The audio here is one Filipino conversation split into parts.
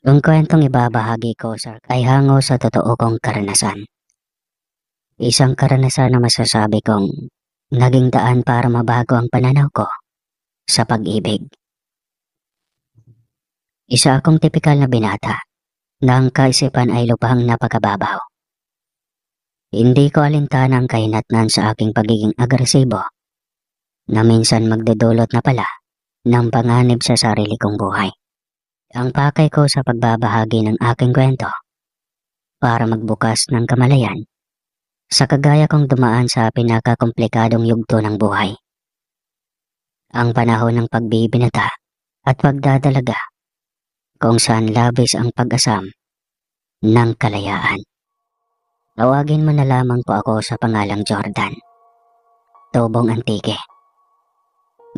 Ang kwentong ibabahagi ko ay hango sa totoo kong karanasan. Isang karanasan na masasabi kong naging daan para mabago ang pananaw ko sa pag-ibig. Isa akong tipikal na binata na ang kaisipan ay lubhang napakababaw. Hindi ko alintanang kahinatnan sa aking pagiging agresibo na minsan magdudulot na pala ng panganib sa sarili kong buhay. Ang pakay ko sa pagbabahagi ng aking kwento para magbukas ng kamalayan sa kagaya kong dumaan sa pinakakomplikadong yugto ng buhay. Ang panahon ng pagbibinata at pagdadalaga kung saan labis ang pag-asam ng kalayaan. Tawagin mo na lamang po ako sa pangalang Jordan, Tobong Antique.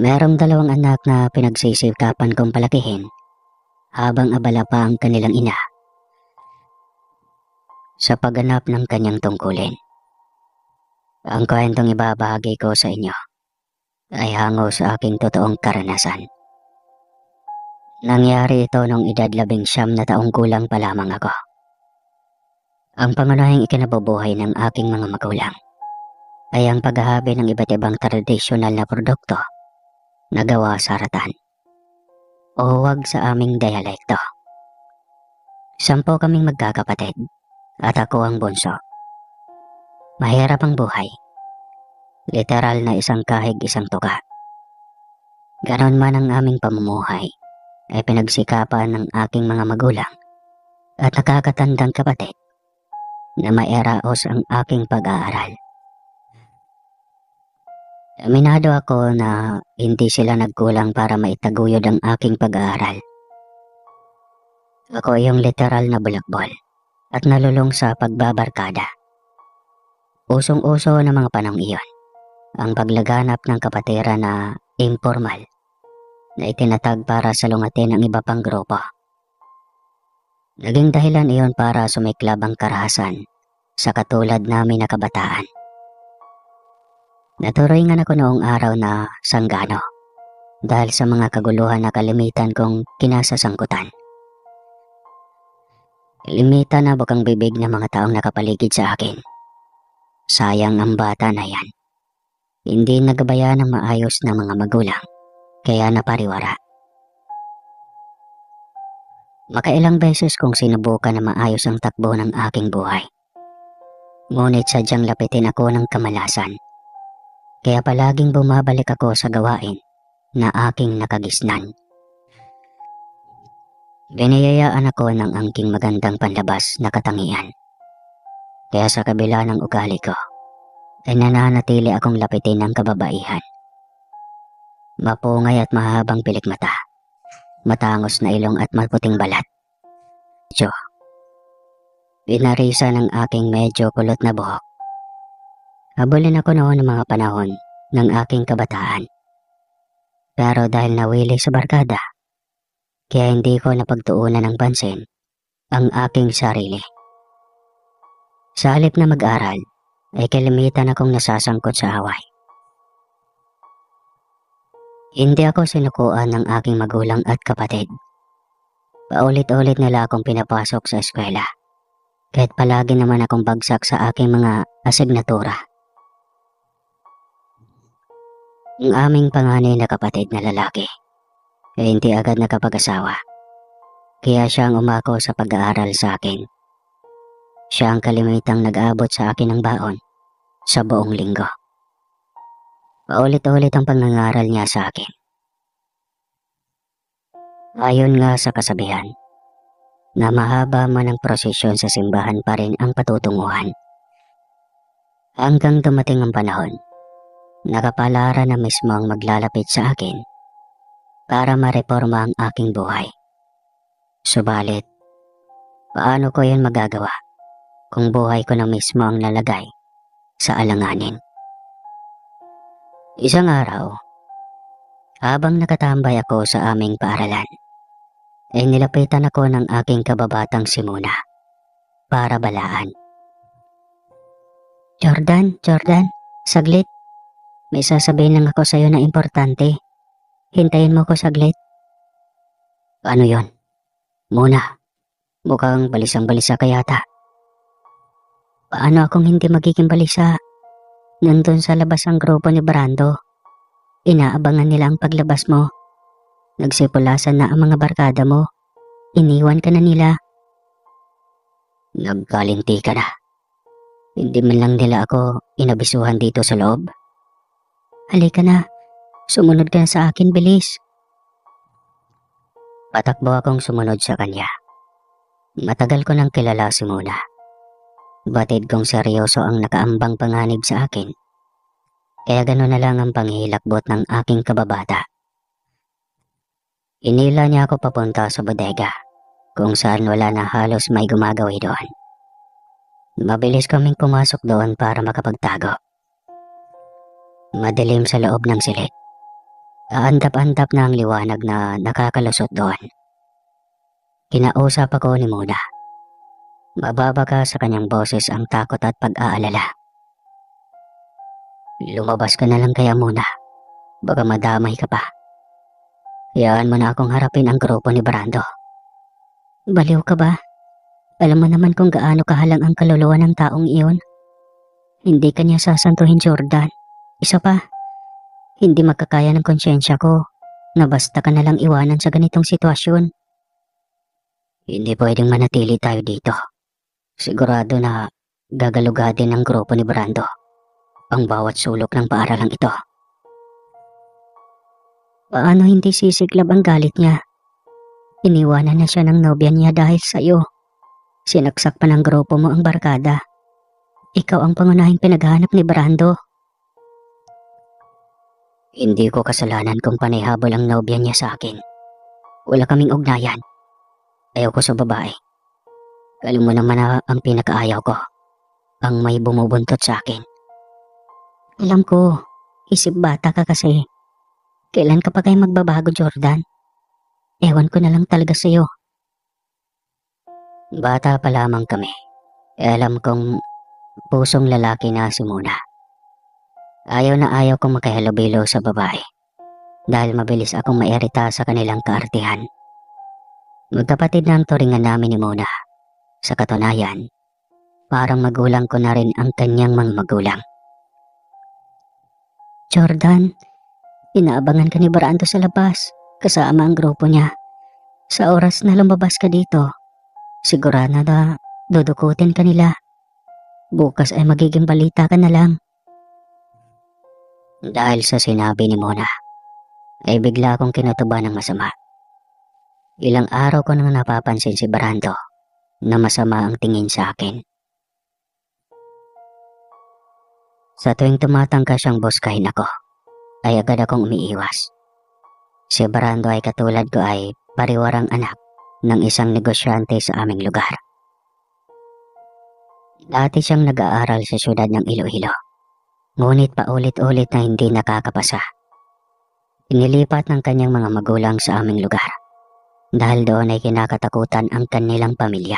Merong 2 anak na pinagsisikapan kong palakihin habang abala pa ang kanilang ina sa pagganap ng kanyang tungkulin. Ang kwentong ibabahagi ko sa inyo ay hango sa aking totoong karanasan. Nangyari ito nung edad 19 na taong gulang pa lamang ako. Ang pangunahing ikinabubuhay ng aking mga magulang ay ang paghahabi ng iba't ibang tradisyonal na produkto na gawa sa ratan o huwag sa aming dialekto. 10 kaming magkakapatid at ako ang bunso. Mahirap ang buhay. Literal na isang kahig isang tuka. Ganon man ang aming pamumuhay ay pinagsikapan ng aking mga magulang at nakakatandang kapatid na mairaos ang aking pag-aaral. Aminado ako na hindi sila nagkulang para maitaguyod ang aking pag-aaral. Ako yung literal na bulakbol at nalulong sa pagbabarkada. Usong-uso ng mga panahong iyon ang paglaganap ng kapatira na informal na itinatag para salungatin ang iba pang grupo. Naging dahilan iyon para sumiklab ang karahasan sa katulad namin na kabataan. Naturingan ako noong araw na sanggano dahil sa mga kaguluhan na kalimitan kong kinasasangkutan. Limitan na bukang bibig ng mga taong nakapaligid sa akin. Sayang ang bata na yan. Hindi nagabayan ng maayos ng mga magulang, kaya napariwara. Makailang beses kong sinubukan na maayos ang takbo ng aking buhay. Ngunit sadyang lapitin ako ng kamalasan. Kaya palaging bumabalik ako sa gawain na aking nakagisnan. Biniyayaan ako ng angking magandang panlabas na katangian. Kaya sa kabila ng ugali ko, ay nananatili akong lapitin ng kababaihan. Mapungay at mahabang pilikmata, matangos na ilong at maputing balat. Binarisa ng aking medyo kulot na buhok. Habulin ako noon ng mga panahon ng aking kabataan. Pero dahil nawili sa barkada, kaya hindi ko napagtuunan ng pansin ang aking sarili. Sa halip na mag-aral, ay kalimitan akong nasasangkot sa away. Hindi ako sinukuan ng aking magulang at kapatid. Paulit-ulit nila akong pinapasok sa eskwela, kahit palagi naman akong bagsak sa aking mga asignatura. Ang aming panganay na kapatid na lalaki ay hindi agad nakapag-asawa, kaya siya ang umako sa pag-aaral sa akin. Siya ang kalimitang nag-aabot sa akin ng baon sa buong linggo. Paulit-ulit ang pangangaral niya sa akin. Ayon nga sa kasabihan, na mahaba man ang prosesyon sa simbahan pa rin ang patutunguhan. Hanggang dumating ang panahon, nakapalaran na mismo ang maglalapit sa akin para mareforma ang aking buhay. Subalit, paano ko yun magagawa kung buhay ko na mismo ang nalagay sa alanganin? Isang araw, habang nakatambay ako sa aming paaralan, ay nilapitan ako ng aking kababatang si Muna para balaan. Jordan, saglit. May sasabihin lang ako sa'yo na importante. Hintayin mo ko saglit. Ano yon? Muna, Mukhang balisang-balisa ka yata. Paano akong hindi magiging balisa? Nandun sa labas ang grupo ni Brando. Inaabangan nila ang paglabas mo. Nagsipulasan na ang mga barkada mo. Iniwan ka na nila. Nagkalinti ka na. Hindi man lang nila ako inabisuhan dito sa loob. Halika na. Sumunod ka na sa akin, bilis. Patakbo akong sumunod sa kanya. Matagal ko nang kilala si Muna. Batid kong seryoso ang nakaambang panganib sa akin. Kaya gano'n na lang ang panghihilakbot ng aking kababata. Inila niya ako papunta sa bodega, kung saan wala na halos may gumagawi doon. Mabilis kaming pumasok doon para makapagtago. Madilim sa loob ng silid. Aandap-andap na ang liwanag na nakakalusot doon. Kinausap ako ni Muna. Mababa ka sa kanyang boses ang takot at pag-aalala. Lumabas ka na lang kaya muna. Baka madamay ka pa. Hayaan mo na akong harapin ang grupo ni Brando. Baliw ka ba? Alam mo naman kung gaano kahalang ang kaluluwa ng taong iyon. Hindi ka niya sasantuhin, Jordan. Isa pa, hindi magkakaya ng konsyensya ko na basta ka na lang iwanan sa ganitong sitwasyon. Hindi pwedeng manatili tayo dito. Sigurado na gagalugadin ng grupo ni Brando ang bawat sulok ng paaralang ito. Paano hindi sisiklab ang galit niya? Iniwanan na siya ng nobya niya dahil sa iyo. Sinaksak pa ng grupo mo ang barkada. Ikaw ang pangunahing pinaghahanap ni Brando. Hindi ko kasalanan kung panayhabol ang nobya niya sa akin. Wala kaming ugnayan. Ayaw ko sa babae. Alam mo naman na ang pinakaayaw ko, ang may bumubuntot sa akin. Alam ko, isip bata ka kasi. Kailan ka pa kayo magbabago, Jordan? Ewan ko na lang talaga sa'yo. Bata pa lamang kami. Alam kong pusong lalaki na si Muna. Ayaw na ayaw kong makahalubilo sa babae dahil mabilis akong mairita sa kanilang kaartihan. Magkapatid na ang turingan namin ni Muna. Sa katunayan, parang magulang ko na rin ang kanyang mga magulang. Jordan, inaabangan ka ni Brando sa labas kasama ang grupo niya. Sa oras na lumabas ka dito, sigurado na dudukutin ka nila. Bukas ay magiging balita ka na lang. Dahil sa sinabi ni Mona, ay bigla akong kinutuba ng masama. Ilang araw ko nang napapansin si Brando na masama ang tingin sa akin. Sa tuwing tumatangka siyang buskahin ako, ay agad akong umiiwas. Si Brando ay katulad ko ay pariwarang anak ng isang negosyante sa aming lugar. Dati siyang nag-aaral sa syudad ng Iloilo, ngunit paulit-ulit na hindi nakakapasa. Inilipat ng kanyang mga magulang sa aming lugar dahil doon ay kinakatakutan ang kanilang pamilya.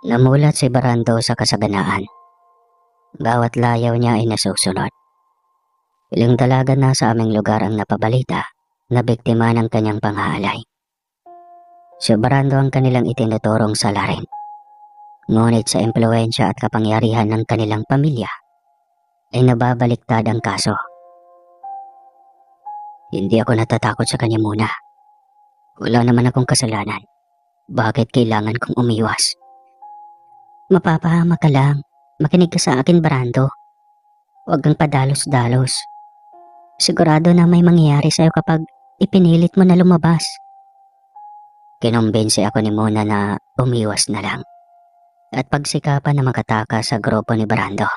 Namulat si Brando sa kasaganaan. Bawat layaw niya ay nasusunod. Ilang dalaga na sa aming lugar ang napabalita na biktima ng kanyang panghahalay. Si Brando ang kanilang itinuturong salarin. Ngunit sa impluwensya at kapangyarihan ng kanilang pamilya, ay nababaliktad ang kaso. Hindi ako natatakot sa kanya muna. Wala naman akong kasalanan. Bakit kailangan kong umiwas? Mapapahama ka lang. Makinig ka sa akin, Brando. Huwag kang padalos-dalos. Sigurado na may mangyayari sa'yo kapag ipinilit mo na lumabas. Kinumbinsi ako ni Mona na umiwas na lang at pagsikapan na makatakas sa grupo ni Brando.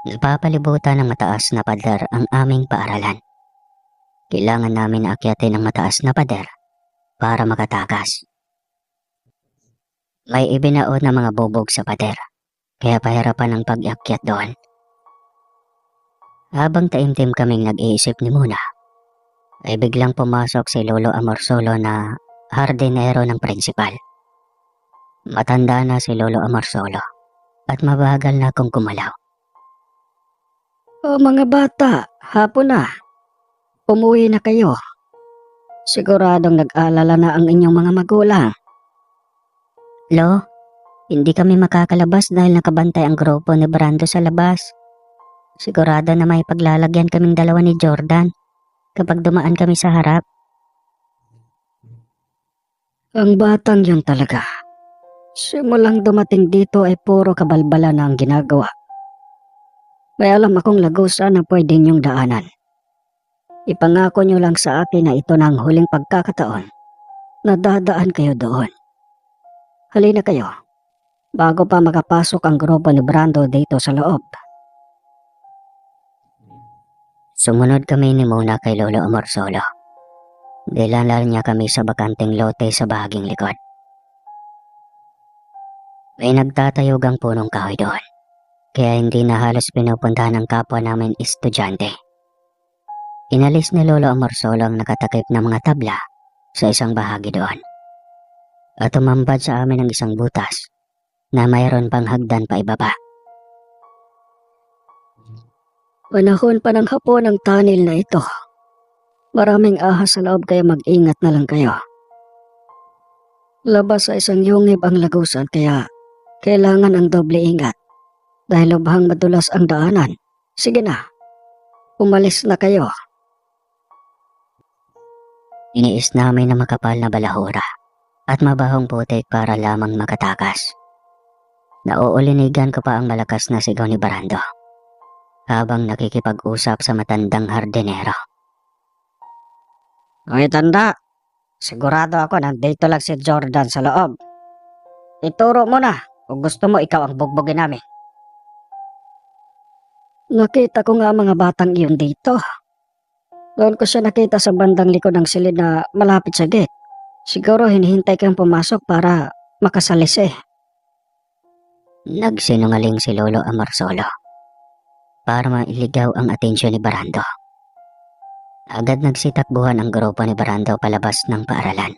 Napapalibutan ng mataas na pader ang aming paaralan. Kailangan namin aakyatin ang mataas na pader para makatakas. May ibinaon na mga bubog sa pader, kaya pahirapan ang pag-akyat doon. Habang taimtim kaming nag-iisip ni Muna, ay biglang pumasok si Lolo Amorsolo na hardinero ng prinsipal. Matanda na si Lolo Amorsolo at mabagal na akong kumalaw. O mga bata, hapon na. Umuwi na kayo. Siguradong nag-alala na ang inyong mga magulang. Lo, hindi kami makakalabas dahil nakabantay ang grupo ni Brando sa labas. Sigurado na may paglalagyan kaming dalawa ni Jordan kapag dumaan kami sa harap. Ang batang yun talaga. Simulang dumating dito ay puro kabalbala na ang ginagawa. May alam akong lagusan na pwede niyong daanan. Ipangako niyo lang sa akin na ito na ang huling pagkakataon na dadaan kayo doon. Halina kayo, bago pa makapasok ang grupo ni Brando dito sa loob. Sumunod kami ni Mona kay Lolo Amorsolo. Dinala niya kami sa bakanteng lote sa bahaging likod. May nagtatayogang punong kahoy doon, kaya hindi na halos pinupuntahan ng kapwa namin estudyante. Inalis ni Lolo Amorsolo ang nakatakip na mga tabla sa isang bahagi doon. At tumambad sa amin ang isang butas na mayroon pang hagdan pa ibaba. Panahon pa ng hapon ang tunnel na ito. Maraming ahas sa loob kaya mag-ingat na lang kayo. Labas sa isang yungib ang lagusan kaya kailangan ang doble ingat dahil lubhang madulas ang daanan. Sige na, umalis na kayo. Iniis namin na makapal na balahura at mabahong putik para lamang makatakas. Nauulinigan ko pa ang malakas na sigaw ni Brando habang nakikipag-usap sa matandang hardinero. Hoy tanda, sigurado ako nandito lang si Jordan sa loob. Ituro mo na kung gusto mo ikaw ang bugbugin namin. Nakita ko nga mga batang iyon dito. Doon ko siya nakita sa bandang likod ng silid na malapit sa gate. Siguro hinihintay kang pumasok para makasalis eh. Nagsinungaling si Lolo Amorsolo para mailigaw ang atensyon ni Brando. Agad nagsitakbuhan ang grupo ni Brando palabas ng paaralan.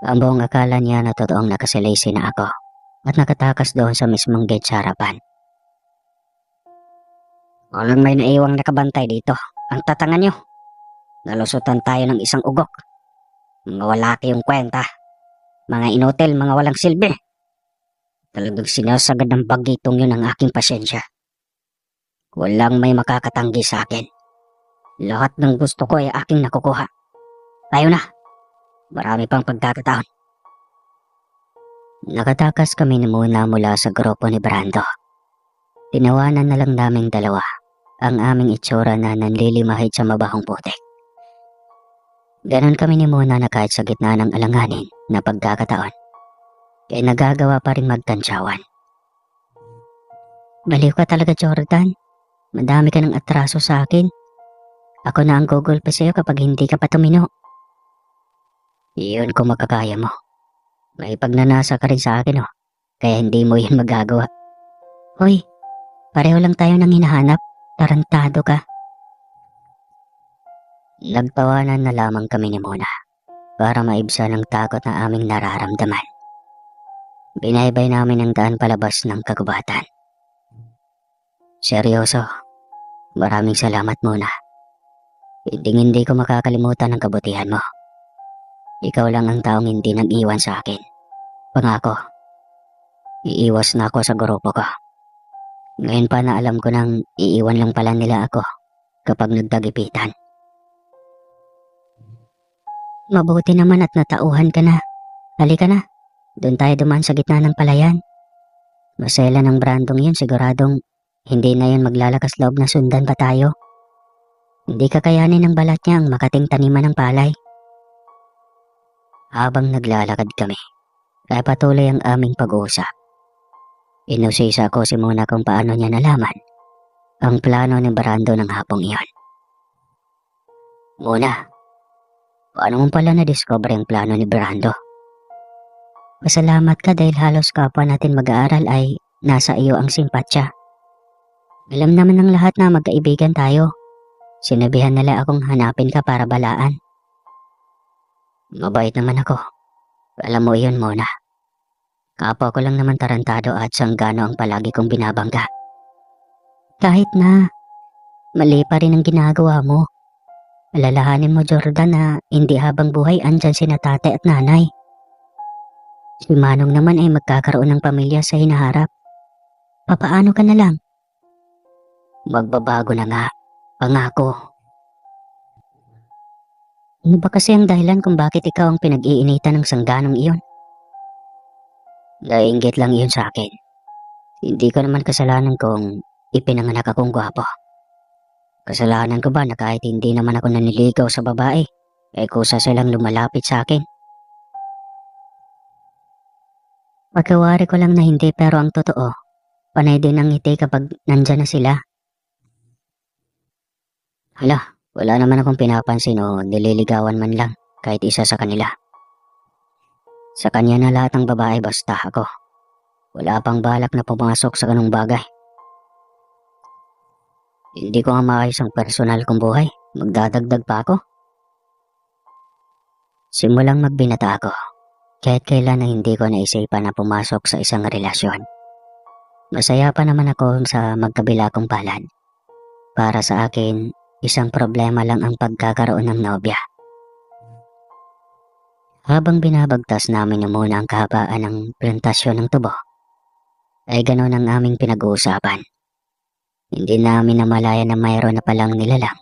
Ang buong akala niya na totoong nakasilisi na ako at nakatakas doon sa mismong gate sa harapan. Walang may naiwang nakabantay dito. Ang tatanga nyo. Nalusutan tayo ng isang ugok. Mga wala kayong kwenta. Mga inutil, mga walang silbi. Talagang sinasagad ng bagitong yun ang aking pasensya. Walang may makakatanggi sa akin. Lahat ng gusto ko ay aking nakukuha. Tayo na. Marami pang pagkakataon. Nakatakas kami ni Mona mula sa grupo ni Brando. Tinawanan na lang naming dalawa ang aming itsura na nanlilimahid sa mabahong putik. Ganon kami ni Mona na kahit sa gitna ng alanganin na pagkakataon, kaya nagagawa pa rin magtansyawan. Baliw ka talaga, Jordan. Madami ka ng atraso sa akin. Ako na ang gugulpe sa'yo kapag hindi ka pa tumino. Iyon kung makakaya mo. May pagnanasa ka rin sa akin kaya hindi mo yun magagawa. Hoy, pareho lang tayo nang hinahanap. Tarantado ka. Nagtawanan na lamang kami ni Mona para maibsan ang takot na aming nararamdaman. Binaybay namin ang daan palabas ng kagubatan. Seryoso, maraming salamat Mona. Hindi ko makakalimutan ang kabutihan mo. Ikaw lang ang taong hindi nag-iwan sa akin. Pangako, iiwas na ako sa grupo ko. Ngayon pa na alam ko nang iiwan lang pala nila ako kapag nagdagipitan. Mabuti naman at natauhan ka na. Halika na, doon tayo dumaan sa gitna ng palayan. Masela ng Brandong yun, siguradong hindi na yun maglalakas loob na sundan pa tayo. Hindi kakayanin ng balat niya ang makating taniman ng palay. Habang naglalakad kami, ay patuloy ang aming pag-uusap. Inusisa ko si Mona kung paano niya nalaman ang plano ni Brando ng hapong iyon. Mona, paano mo pala na-discover ang plano ni Brando? Pasalamat ka dahil halos kapwa natin mag-aaral ay nasa iyo ang simpatsya. Alam naman ng lahat na magkaibigan tayo. Sinabihan nila akong hanapin ka para balaan. Mabait naman ako. Alam mo iyon, Mona. Kapwa ko lang naman tarantado at sanggano ang palagi kong binabangga. Kahit na, mali pa rin ang ginagawa mo. Alalahanin mo, Jordan, na hindi habang buhay andyan sina tate at nanay. Si Manong naman ay magkakaroon ng pamilya sa hinaharap. Papaano ka na lang? Magbabago na nga. Pangako. Ano ba kasi ang dahilan kung bakit ikaw ang pinag-iinitan ng sangganong iyon? Naiinggit lang iyon sa akin. Hindi ko naman kasalanan kung ipinanganak akong gwapo. Kasalanan ko ba na kahit hindi naman ako naniligaw sa babae, kusa silang lumalapit sa akin? Pagkawari ko lang na hindi, pero ang totoo, panay din ang ngiti kapag nandyan na sila. Hala, wala naman akong pinapansin o nililigawan man lang kahit isa sa kanila. Sa kanya na lahat ng babae basta ako. Wala pang balak na pumasok sa ganung bagay. Hindi ko nga maayos ang personal kong buhay. Magdadagdag pa ako. Simulang magbinata ako. Kahit kailan na hindi ko naisipan na pumasok sa isang relasyon. Masaya pa naman ako sa magkabila kong palad. Para sa akin, isang problema lang ang pagkakaroon ng nobya. Habang binabagtas namin na muna ang kahabaan ng plantasyon ng tubo, ay ganon ang aming pinag-uusapan. Hindi namin namalaya na mayroon na palang nilalang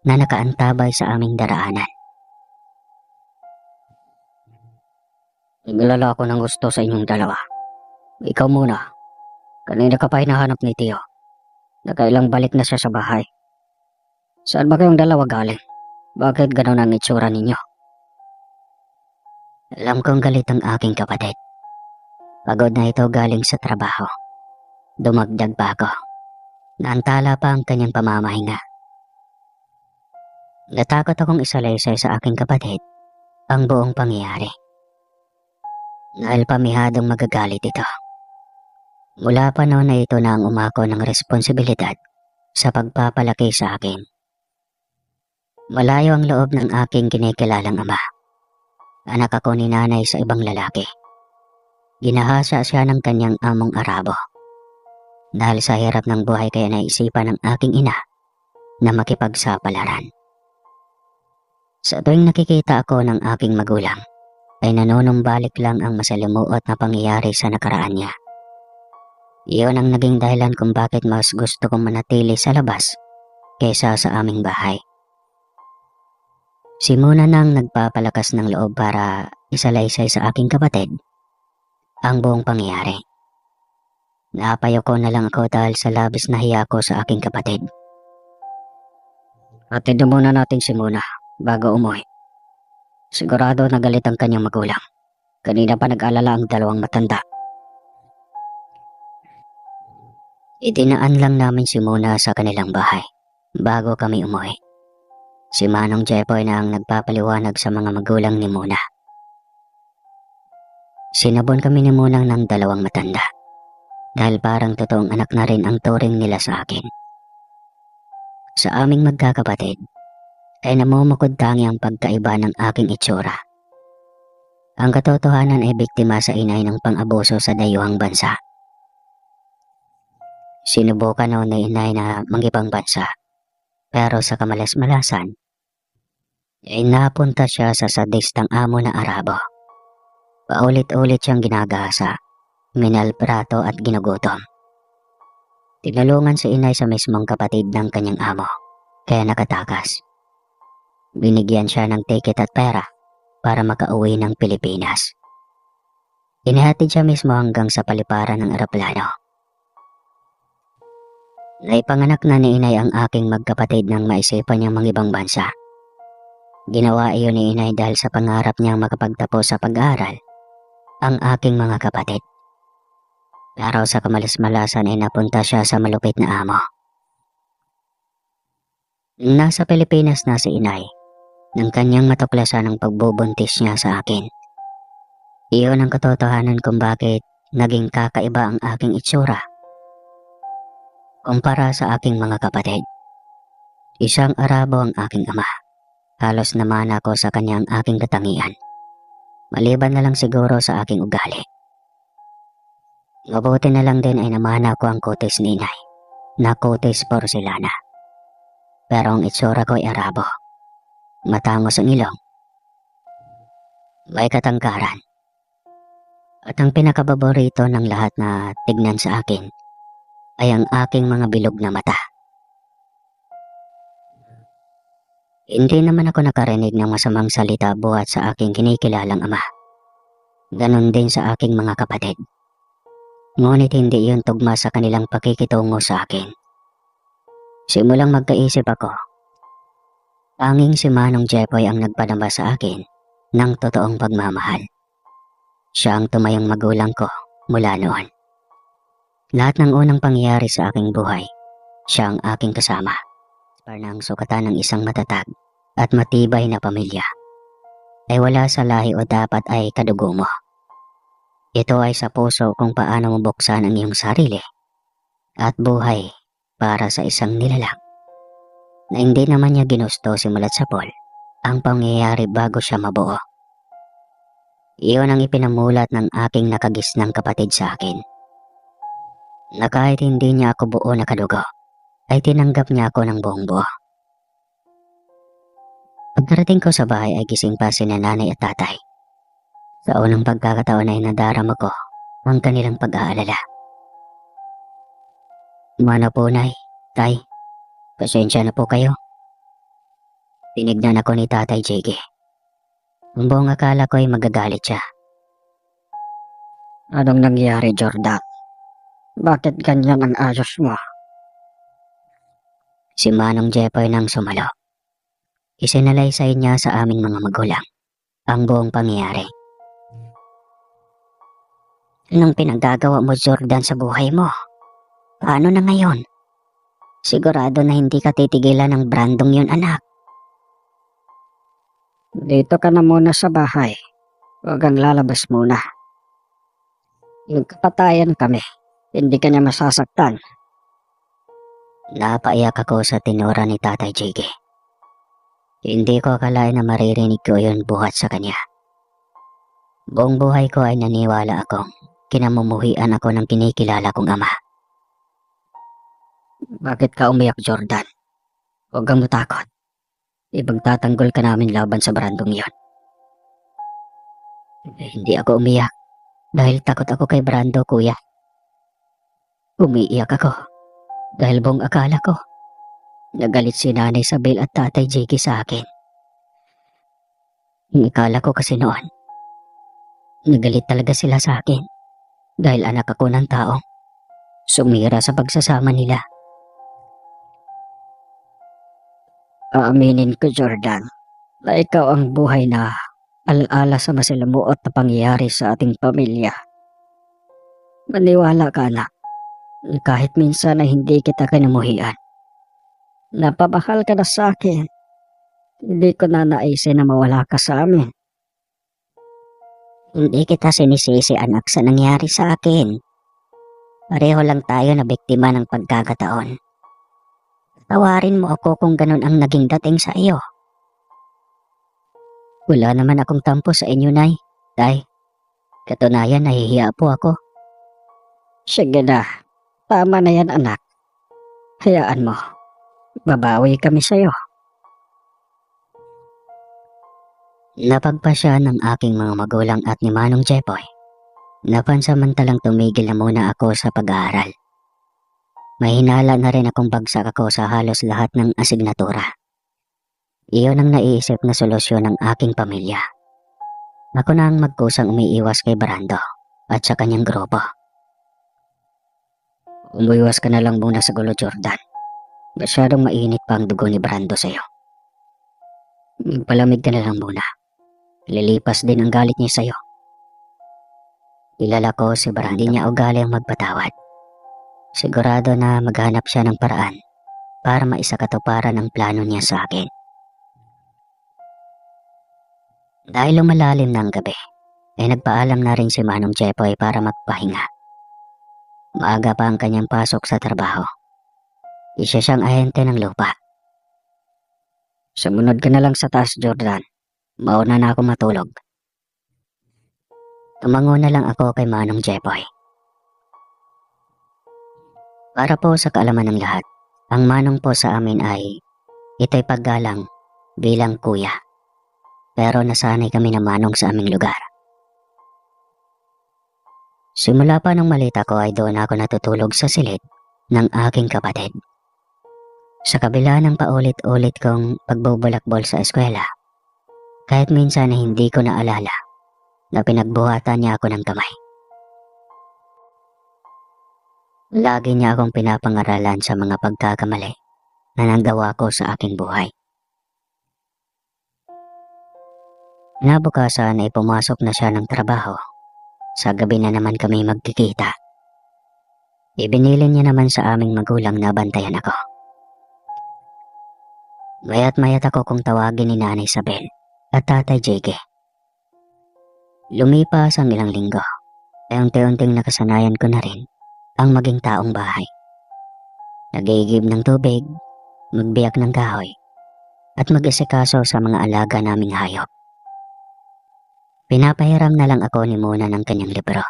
na nakaantabay sa aming daraanan. Naglala ako ng gusto sa inyong dalawa. Ikaw muna. Kanina ka pa hinahanap ni Tio. Nakailang balik na siya sa bahay. Saan ba kayong dalawa galing? Bakit ganon ang itsura ninyo? Alam kong galit ang aking kapatid. Pagod na ito galing sa trabaho. Dumagdag pa ako. Naantala pa ang kanyang pamamahinga. Natakot akong isalaysay sa aking kapatid ang buong pangyayari. Dahil pamihadong magagalit ito. Mula pa noon na ito na ang umako ng responsibilidad sa pagpapalaki sa akin. Malayo ang loob ng aking kinikilalang ama. Anak ako ni nanay sa ibang lalaki. Ginahasa siya ng kanyang among Arabo. Dahil sa hirap ng buhay kaya naisipan ng aking ina na makipagsapalaran. Sa tuwing nakikita ako ng aking magulang, ay nanonumbalik lang ang masalimuot na pangyayari sa nakaraan niya. Iyon ang naging dahilan kung bakit mas gusto kong manatili sa labas kaysa sa aming bahay. Si Muna nang nagpapalakas ng loob para isalaysay sa aking kapatid ang buong pangyayari. Napayoko na lang ako dahil sa labis na hiya ko sa aking kapatid. Atid muna natin si Muna bago umuwi. Sigurado nagalit ang kanyang magulang. Kanina pa nag-alala ang dalawang matanda. Idinaan lang namin si Muna sa kanilang bahay bago kami umuwi. Si Manong Jepoy na ang nagpapaliwanag sa mga magulang ni Muna. Sinabon kami ni Munang ng dalawang matanda dahil parang totoong anak na rin ang turing nila sa akin. Sa aming magkakapatid ay namumukod tangi ang pagkaiba ng aking itsura. Ang katotohanan ay biktima sa inay ng pang-abuso sa dayuhang bansa. Sinubukan noon na inay na mangibang bansa, pero sa kamalas-malasan ay napunta siya sa sadistang amo na Arabo. Paulit-ulit siyang ginagahasa, minalprato at ginugutom. Tinulungan si inay sa mismong kapatid ng kanyang amo, kaya nakatakas. Binigyan siya ng ticket at pera para makauwi ng Pilipinas. Inihatid siya mismo hanggang sa paliparan ng eroplano. Naipanganak na ni inay ang aking magkapatid nang maisipan niyang mangibang bansa. Ginawa iyon ni inay dahil sa pangarap niyang makapagtapos sa pag-aaral ang aking mga kapatid. Pero sa kamalas-malasan ay napunta siya sa malupit na amo. Nasa Pilipinas na si inay nang kanyang matuklasan ang pagbubuntis niya sa akin. Iyon ang katotohanan kung bakit naging kakaiba ang aking itsura kumpara sa aking mga kapatid. Isang Arabo ang aking ama. Halos naman ako sa kanyang aking katangian. Maliban na lang siguro sa aking ugali. Mabuti na lang din ay namana ko ang kutis ni inay, na kutis porcelana. Pero ang itsura ko ay Arabo. matangos ang ilong, may katangkaran. At ang pinakababorito ng lahat na tignan sa akin ay ang aking mga bilog na mata. Hindi naman ako nakarinig ng masamang salita buhat sa aking kinikilalang ama. Ganon din sa aking mga kapatid. Ngunit hindi iyon tugma sa kanilang pakikitungo sa akin. Simulang magkaisip ako, tanging si Manong Jepoy ang nagpadama sa akin ng totoong pagmamahal. Siya ang tumayong magulang ko mula noon. Lahat ng unang pangyayari sa aking buhay, siya ang aking kasama. Para ang sukatan ng isang matatag at matibay na pamilya ay wala sa lahi o dapat ay kadugo mo. Ito ay sa puso kung paano mo buksan ang iyong sarili at buhay para sa isang nilalang na hindi naman niya ginusto simulat sa Paul ang pangyayari bago siya mabuo. Iyon ang ipinamulat ng aking nakagisnang kapatid sa akin, na kahit hindi niya ako buo na kadugo, ay tinanggap niya ako ng buong buo. Pagkarating ko sa bahay ay gising pa si nanay at tatay. Sa unang pagkakataon ay nadarama ko ang kanilang pag-aalala. Mana po, nay, tay, pasensya na po kayo. Tinignan ako ni Tatay Jiggy. Ang buong akala ko ay magagalit siya. Anong nangyari, Jordan? Bakit ganyan ang ayos mo? Si Manong Jepoy nang sumalo. Isinalaysay niya sa aming mga magulang ang buong pangyayari. Anong pinaggagawa mo, Jordan, sa buhay mo? Paano na ngayon? Sigurado na hindi ka titigilan ng brandong yun, anak. Dito ka na muna sa bahay. Huwag kang lalabas muna. Nagkapatayan kami. Hindi ka niya masasaktan. Napaiyak ako sa tinura ni Tatay Jiggy. Hindi ko akalain na maririnig ko yun buhat sa kanya. Buong buhay ko ay naniwala akong kinamumuhian ako ng kinikilala kong ama. Bakit ka umiyak, Jordan? Huwag kang matakot. Ipagtatanggol ka namin laban sa brandong yon. Hindi ako umiyak dahil takot ako kay Brando, kuya. Umiiyak ako dahil buong akala ko nagalit si Nanay Isabel at Tatay Jiggy sa akin. Akala ko kasi noon nagalit talaga sila sa akin dahil anak ako ng taong sumira sa pagsasama nila. Aaminin ko, Jordan, na ikaw ang buhay na alaala sa masilamuot na pangyayari sa ating pamilya. Maniwala ka, anak. Kahit minsan na hindi kita kinamuhian. Napamahal ka na sa akin. Hindi ko na naisin na mawala ka sa amin. Hindi kita sinisisi, anak, sa nangyari sa akin. Pareho lang tayo na biktima ng pagkakataon. Tawarin mo ako kung ganun ang naging dating sa iyo. Wala naman akong tampo sa inyo, Nay. Tay, katunayan nahihiya po ako. Sige na. Tama na yan, anak. Hayaan mo. Babawi kami sa'yo. Napagpasya ng aking mga magulang at ni Manong Jepoy. Napansamantalang tumigil na muna ako sa pag-aaral. Mahinala na rin akong bagsak ako sa halos lahat ng asignatura. Iyon ang naiisip na solusyon ng aking pamilya. Ako na ang magkusang umiiwas kay Brando at sa kanyang grupo. Umuiwas ka na lang muna sa gulo, Jordan. Masyadong mainit pa ang dugo ni Brando sa'yo. Palamig ka na lang muna. Lilipas din ang galit niya sa'yo. Kilala ko si Brando. Hindi niya ugali ang magpatawad. Sigurado na maghanap siya ng paraan para maisakatuparan ang plano niya sa akin. Dahil lumalalim na ang gabi, ay nagpaalam na rin si Manong Jepoy para magpahinga. Maaga pa ang kanyang pasok sa trabaho. Isa siyang ahente ng lupa. Sumunod ka na lang sa taas, Jordan. Mauna na ako matulog. Tumango na lang ako kay Manong Jepoy. Para po sa kaalaman ng lahat, ang manong po sa amin ay ito'y paggalang bilang kuya. Pero nasanay kami na manong sa aming lugar. Simula pa nung malita ko ay doon ako natutulog sa silid ng aking kapatid. Sa kabila ng paulit-ulit kong pagbubulakbol sa eskwela, kahit minsan na hindi ko naalala na pinagbuhatan niya ako ng kamay. Lagi niya akong pinapangaralan sa mga pagkakamali na nagawa ko sa aking buhay. Nabukasan ay pumasok na siya ng trabaho. Sa gabi na naman kami magkikita. Ibinilin niya naman sa aming magulang na bantayan ako. Mayat ako kung tawagin ni Nanay Isabel at Tatay JK. Lumipas ang ilang linggo, ay unti-unting nakasanayan ko na rin ang maging taong bahay. Nag-iigib ng tubig, magbiyak ng kahoy, at mag-asikaso sa mga alaga naming hayop. Pinapahiram na lang ako ni Mona ng kanyang libro,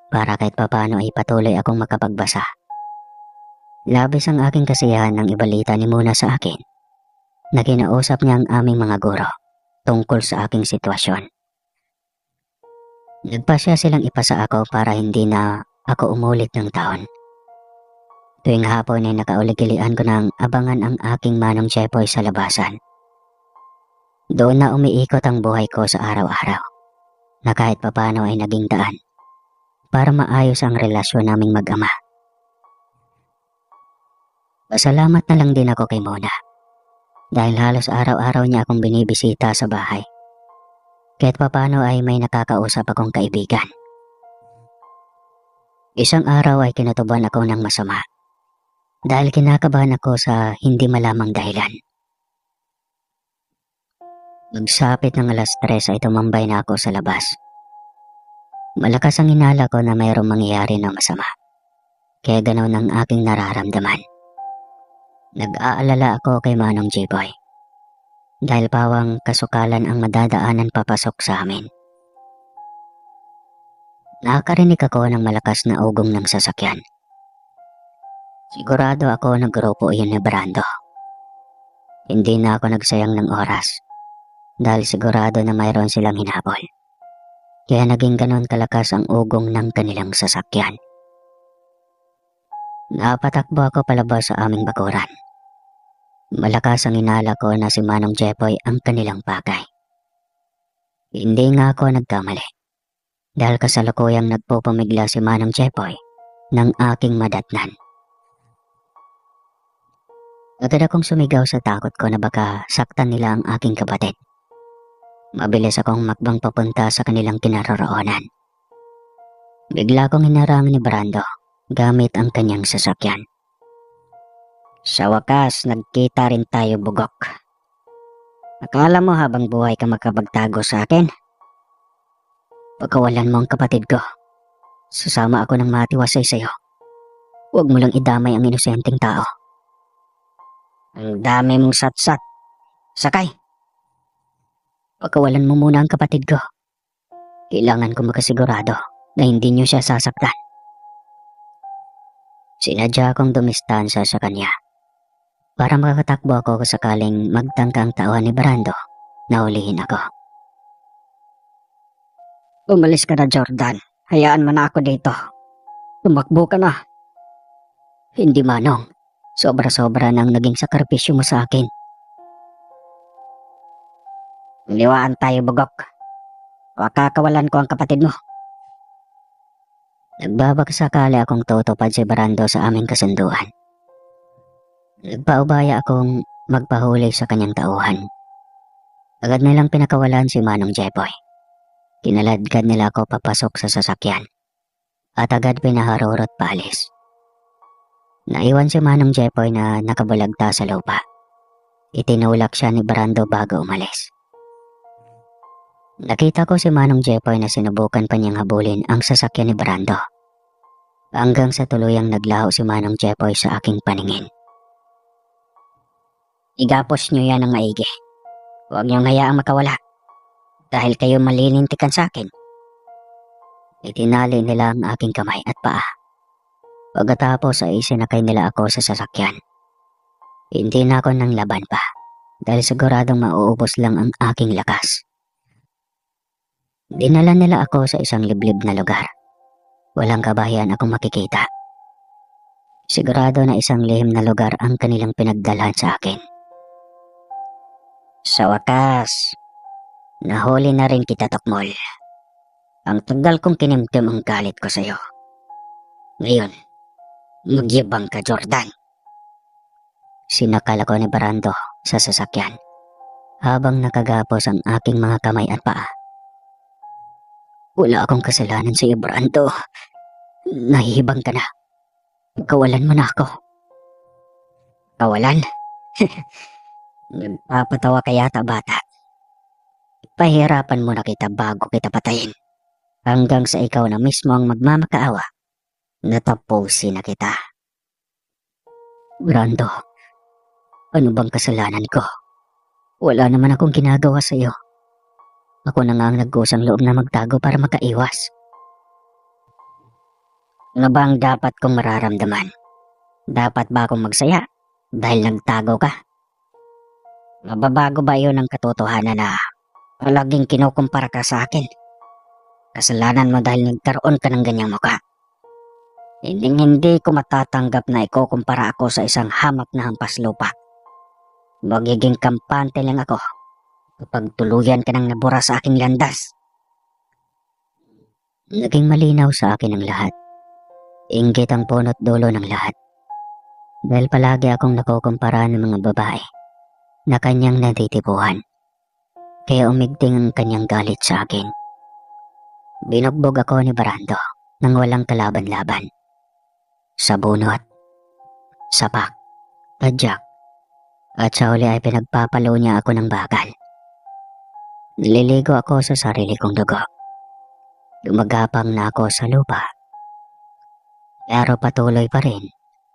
para kahit papano ay patuloy akong makapagbasa. Labis ang aking kasiyahan ng ibalita ni Mona sa akin, na kinausap niya ang aming mga guro tungkol sa aking sitwasyon. Nagpasya silang ipasa ako para hindi na ako umulit ng taon. Tuwing hapon ay nakauligilian ko ng abangan ang aking manong Chepoy sa labasan. Doon na umiikot ang buhay ko sa araw-araw, na kahit papano ay naging daan para maayos ang relasyon naming mag-ama. Pasalamat na lang din ako kay Mona, dahil halos araw-araw niya akong binibisita sa bahay. Kahit papano ay may nakakausap akong kaibigan. Isang araw ay kinatuban ako ng masama, dahil kinakabahan ako sa hindi malamang dahilan. Magsapit ng 3:00 ay tumambay na ako sa labas. Malakas ang hinala ko na mayroong mangyayari na masama, kaya ganoon ang aking nararamdaman. Nag-aalala ako kay Manong J-Boy, dahil pawang kasukalan ang madadaanan papasok sa amin. Nakakarinig ako ng malakas na ugong ng sasakyan. Sigurado ako na grupo iyon ni Brando. Hindi na ako nagsayang ng oras, dahil sigurado na mayroon silang hinabol. Kaya naging ganon kalakas ang ugong ng kanilang sasakyan. Napatakbo ako palabas sa aming bakuran. Malakas ang inala ko na si Manong Jepoy ang kanilang pakay. Hindi nga ako nagkamali, dahil kasalukuyang nagpupumigla si Manong Jepoy ng aking madatnan. Agad akong sumigaw sa takot ko na baka saktan nila ang aking kapatid. Mabilis akong makbang papunta sa kanilang kinaroroonan. Bigla akong hinarangan ni Brando gamit ang kanyang sasakyan. Sa wakas, nagkita rin tayo, bugok. Akala mo habang buhay ka makapagtago sa akin? Pagkawalan mo ang kapatid ko, sasama ako ng matiwasay sa'yo. Huwag mo lang idamay ang inosenteng tao. Ang dami mong satsat. Sakay! Pagkawalan mo muna ang kapatid ko. Kailangan ko makasigurado na hindi niyo siya sasaktan. Sinadya akong dumistansya sa kanya para makakatakbo ako sakaling magtangkang taon ni Brando na ulihin ako. Umalis ka na, Jordan. Hayaan mo na ako dito. Tumakbo ka na. Hindi, Manong. Sobra-sobra nang naging sakripisyo mo sa akin. Liwaan tayo, bugok. Wakakawalan ko ang kapatid mo. Nagbabagsakali akong tutupad si Brando sa aming kasunduan. Nagpaubaya akong magpahuli sa kanyang tauhan. Agad nilang pinakawalan si Manong Jepoy. Kinaladkad nila ako papasok sa sasakyan at agad pinaharurot paalis. Naiwan si Manong Jepoy na nakabulagta sa lupa. Itinulak siya ni Brando bago umalis. Nakita ko si Manong Jepoy na sinubukan pa niyang habulin ang sasakyan ni Brando. Hanggang sa tuluyang naglaho si Manong Jepoy sa aking paningin. Igapos niyo yan ng maigi. Huwag niyong hayaang makawala. Dahil kayo malilintikan sa akin. Itinali nila ang aking kamay at paa. Pagkatapos ay isinakay nila ako sa sasakyan. Hindi na ako nang laban pa, dahil siguradong mauubos lang ang aking lakas. Dinala nila ako sa isang liblib na lugar. Walang kabahayan akong makikita. Sigurado na isang lihim na lugar ang kanilang pinagdalhan sa akin. Sa wakas, nahuli na rin kita, Tokmol. Ang tagal kong kinimkim ang galit ko sa'yo. Ngayon, magyabang ka, Jordan. Sinakal ako ni Brando sa sasakyan habang nakagapos ang aking mga kamay at paa. Wala akong kasalanan sa iyo, Brando. Nahihibang ka na. Kawalan mo na ako. Kawalan? Nagpapatawa ka yata, bata. Pahirapan mo na kita bago kita patayin. Hanggang sa ikaw na mismo ang magmamakaawa. Natapusin na kita. Brando, ano bang kasalanan ko? Wala naman akong ginagawa sa iyo. Ako na nga ang nagkusang loob na magtago para makaiwas. Ano ba ang dapat kong mararamdaman? Dapat ba akong magsaya dahil nagtago ka? Mababago ba yun ang katotohanan na palaging kinukumpara ka sa akin? Kasalanan mo dahil nagkaroon ka ng ganyang mukha. Hindi ko matatanggap na ikukumpara ako sa isang hamak na hampas lupa. Magiging kampante lang ako kapag tuluyan ka nang nabura sa aking landas. Naging malinaw sa akin ang lahat. Inggit ang punot dulo ng lahat. Dahil palagi akong nakukumpara ng mga babae na kanyang natitipuhan. Kaya umigting ang kanyang galit sa akin. Binugbog ako ni Brando nang walang kalaban-laban. Sa bunot, sapak, tadyak, at sa uli ay pinagpapalo niya ako ng bagal. Nililigo ako sa sarili kong dugo. Gumagapang na ako sa lupa. Pero patuloy pa rin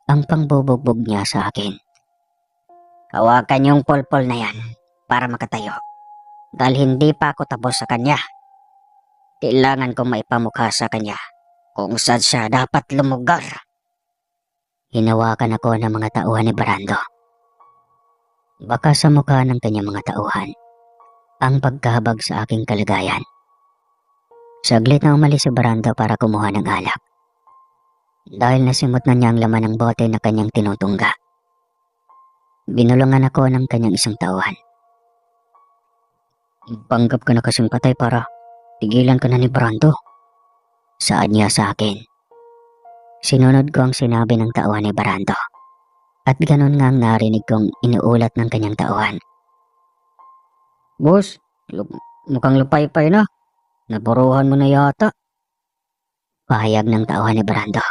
ang pangbubugbog niya sa akin. Hawakan yung polpol na yan para makatayo. Dahil hindi pa ako tapos sa kanya. Kailangan kong maipamukha sa kanya kung saan siya dapat lumugar. Hinawakan ako ng mga tauhan ni Brando. Baka sa mukha ng kanyang mga tauhan ang pagkahabag sa aking kalagayan. Saglit na umalis si Brando para kumuha ng alak. Dahil nasimot na niya ang laman ng bote na kanyang tinutungga. Binulungan ako ng kanyang isang tauhan. Panggap ka na kasing patay para tigilan ka na ni Brando. Saad niya sa akin. Sinunod ko ang sinabi ng tauhan ni Brando. At ganun nga ang narinig kong inuulat ng kanyang tauhan. Boss, mukhang lupay-pay na. Naburuhan mo na yata. Pahayag ng tauhan ni Brando.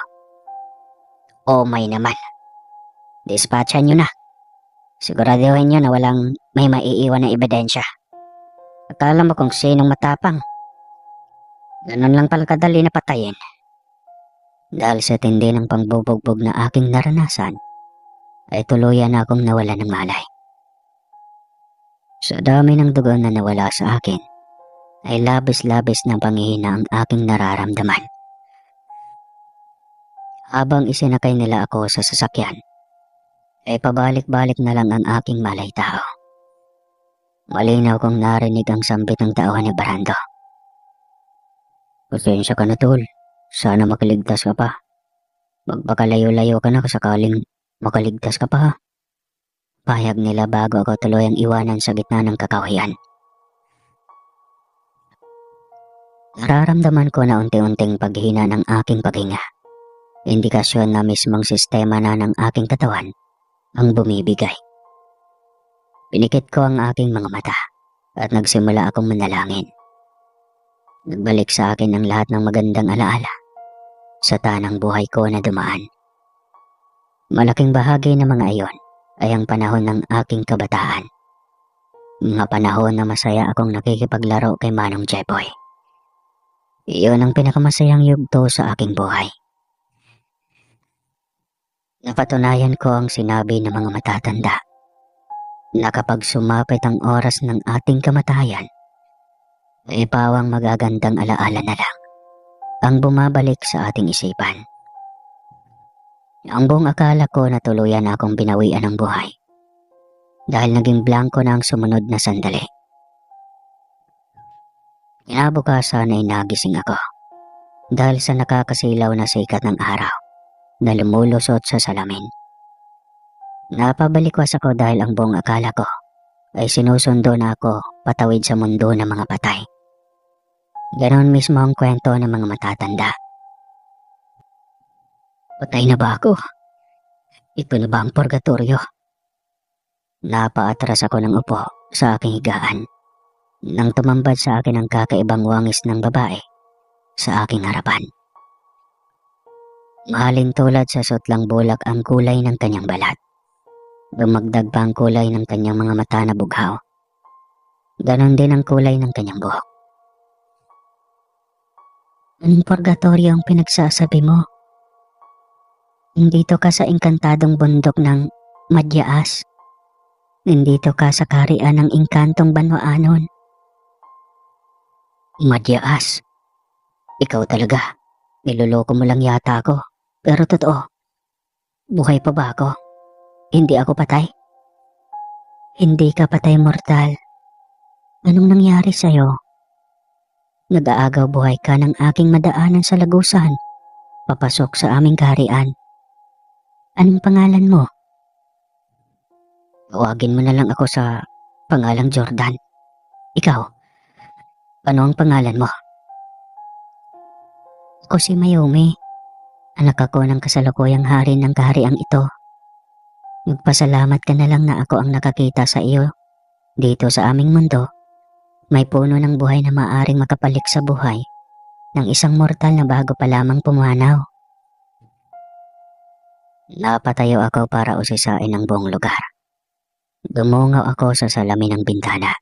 Oh may naman. Dispatchan nyo na. Siguraduhin nyo na walang may maiiwan na ebidensya. Akala mo kung sinong matapang. Ganun lang pala kadali na patayin. Dahil sa tindi ng pangbubugbog na aking naranasan, ay tuluyan na akong nawala ng malay. Sa dami ng dugo na nawala sa akin, ay labis-labis na panghihina ang aking nararamdaman. Habang isinakay nila ako sa sasakyan, ay pabalik-balik na lang ang aking malay tao. Malinaw kong narinig ang sambit ng tauhan ni Brando. Pasensya ka na, tol. Sana makaligtas ka pa. Magpakalayo-layo ka na sakaling makaligtas ka pa, ha? Pahayag nila bago ako tuluyang iwanan sa gitna ng kakawayan. Nararamdaman ko na unti-unting paghina ng aking paghinga. Indikasyon na mismong sistema na ng aking katawan ang bumibigay. Pinikit ko ang aking mga mata at nagsimula akong manalangin. Nagbalik sa akin ang lahat ng magandang alaala sa tanang buhay ko na dumaan. Malaking bahagi ng mga iyon ay ang panahon ng aking kabataan. Mga panahon na masaya akong nakikipaglaro kay Manong Jeboy. Iyon ang pinakamasayang yugto sa aking buhay. Napatunayan ko ang sinabi ng mga matatanda na kapag sumapit ang oras ng ating kamatayan, ay pawang magagandang alaala na lang ang bumabalik sa ating isipan. Ang buong akala ko na tuluyan na akong binawian ng buhay dahil naging blanko na ang sumunod na sandali. Kinabukasan ay nagising ako dahil sa nakakasilaw na sikat ng araw na lumulusot sa salamin. Napabalikwas ako dahil ang buong akala ko ay sinusundo na ako patawid sa mundo ng mga patay. Ganon mismo ang kwento ng mga matatanda. Patay na ba ako? Ito na ba ang purgatorio? Napaatras ako ng upo sa aking higaan nang tumambad sa akin ang kakaibang wangis ng babae sa aking harapan. Mahalin tulad sa sutlang bulak ang kulay ng kanyang balat. Dumagdag pa ang kulay ng kanyang mga mata na bughaw. Ganon din ang kulay ng kanyang buhok. Anong purgatorio ang pinagsasabi mo? Nandito ka sa engkantadong bundok ng Madyaas. Nandito ka sa kaharian ng engkantong Banwaanon. Madyaas? Ikaw talaga. Niloloko mo lang yata ako. Pero totoo. Buhay pa ba ako? Hindi ako patay? Hindi ka patay, mortal. Anong nangyari sa'yo? Nag-aagaw buhay ka ng aking madaanan sa lagusan. Papasok sa aming kaharian. Anong pangalan mo? Tawagin mo na lang ako sa pangalang Jordan. Ikaw, ano ang pangalan mo? Ako si Mayumi. Anak ako ng kasalukuyang hari ng kahariang ito. Magpasalamat ka na lang na ako ang nakakita sa iyo. Dito sa aming mundo, may puno ng buhay na maaring makapalik sa buhay ng isang mortal na bago pa lamang pumanaw. Napatayo ako para usisain ang buong lugar. Dumungaw ako sa salamin ng bintana.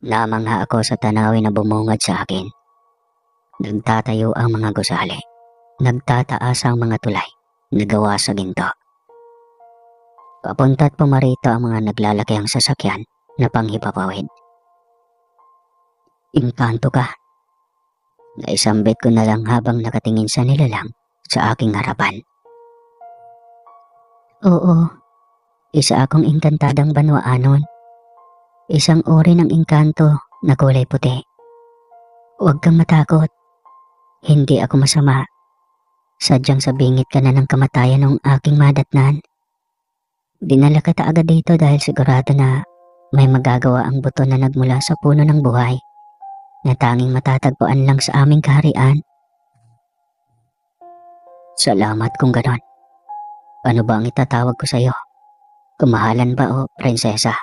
Namangha ako sa tanawin na bumungad sa akin. Nagtatayo ang mga gusali. Nagtataas ang mga tulay na gawa sa ginto. Papunta't pumarito ang mga naglalakihang sasakyan na panghipapawid. Inkanto ka. Naisambit ko na lang habang nakatingin sa nilalang sa aking harapan. Oo, isa akong engkantadang Banwaanon. Isang uri ng engkanto na kulay puti. Huwag kang matakot. Hindi ako masama. Sadyang sabingit ka na ng kamatayan ng aking madatnan. Dinala kita agad dito dahil sigurado na may magagawa ang buto na nagmula sa puno ng buhay na tanging matatagpuan lang sa aming kaharian. Salamat kung ganon. Ano ba ang itatawag ko sa iyo? Kamahalan ba o prinsesa?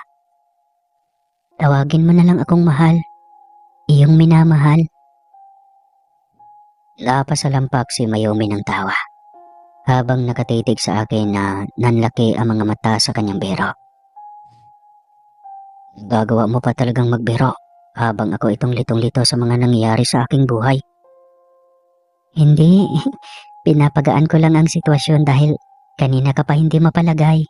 Tawagin mo na lang akong mahal. Iyong minamahal. Napasalampak si Mayumi ng tawa habang nakatitig sa akin na nanlaki ang mga mata sa kanyang biro. Gagawa mo pa talagang magbiro habang ako itong litong-lito sa mga nangyayari sa aking buhay. Hindi, pinapagaan ko lang ang sitwasyon dahil kanina ka pa hindi mapalagay.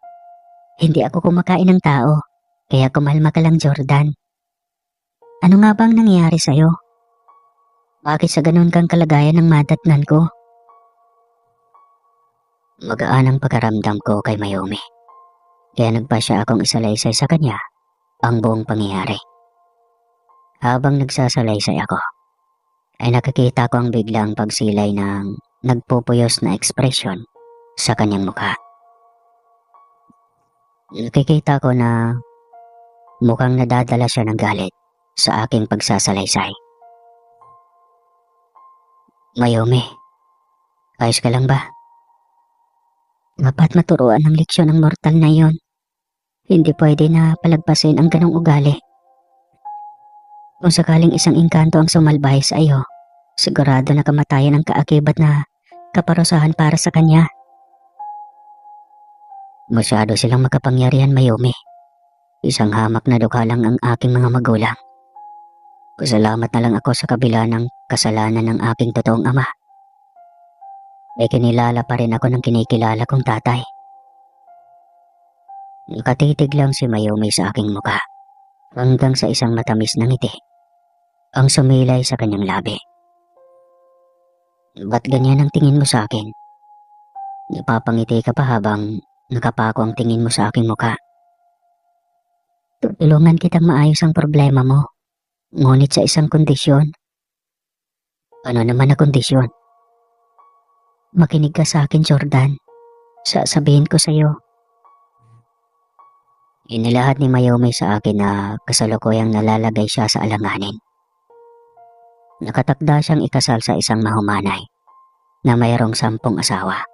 Hindi ako kumakain ng tao, kaya kumalma ka lang, Jordan. Ano nga bang nangyayari sa'yo? Bakit sa ganun kang kalagayan ng madatnan ko? Magaan ang pagkaramdam ko kay Mayumi. Kaya nagpasya akong isalaysay sa kanya ang buong pangyayari. Habang nagsasalaysay ako, ay nakikita ko ang biglang pagsilay ng nagpupuyos na ekspresyon sa kanyang mukha. Nakikita ko na mukhang nadadala siya ng galit sa aking pagsasalaysay. Mayumi, ayos ka lang ba? Dapat maturuan ng leksyon ng mortal na yon. Hindi pwede na palagpasin ang ganong ugali. Kung sakaling isang engkanto ang sumalbahe sa iyo, sigurado na kamatayan ang kaakibat na kaparusahan para sa kanya. Masyado silang makapangyarihan, Mayumi. Isang hamak na dukha lang ang aking mga magulang. Pasalamat na lang ako sa kabila ng kasalanan ng aking totoong ama. Ay kinilala pa rin ako ng kinikilala kong tatay. Nakatitig lang si Mayumi sa aking muka hanggang sa isang matamis na ngiti ang sumilay sa kanyang labi. Ba't ganyan ang tingin mo sa akin? Napapangiti ka pa habang nakapako ang tingin mo sa aking muka. Tutulungan kitang maayos ang problema mo. Ngunit sa isang kondisyon. Ano naman na kondisyon? Makinig ka sa akin, Jordan. Sasabihin ko sa'yo. Inilahad ni Mayumi sa akin na kasalukuyang nalalagay siya sa alanganin. Nakatakda siyang ikasal sa isang mahumanay na mayroong 10 asawa.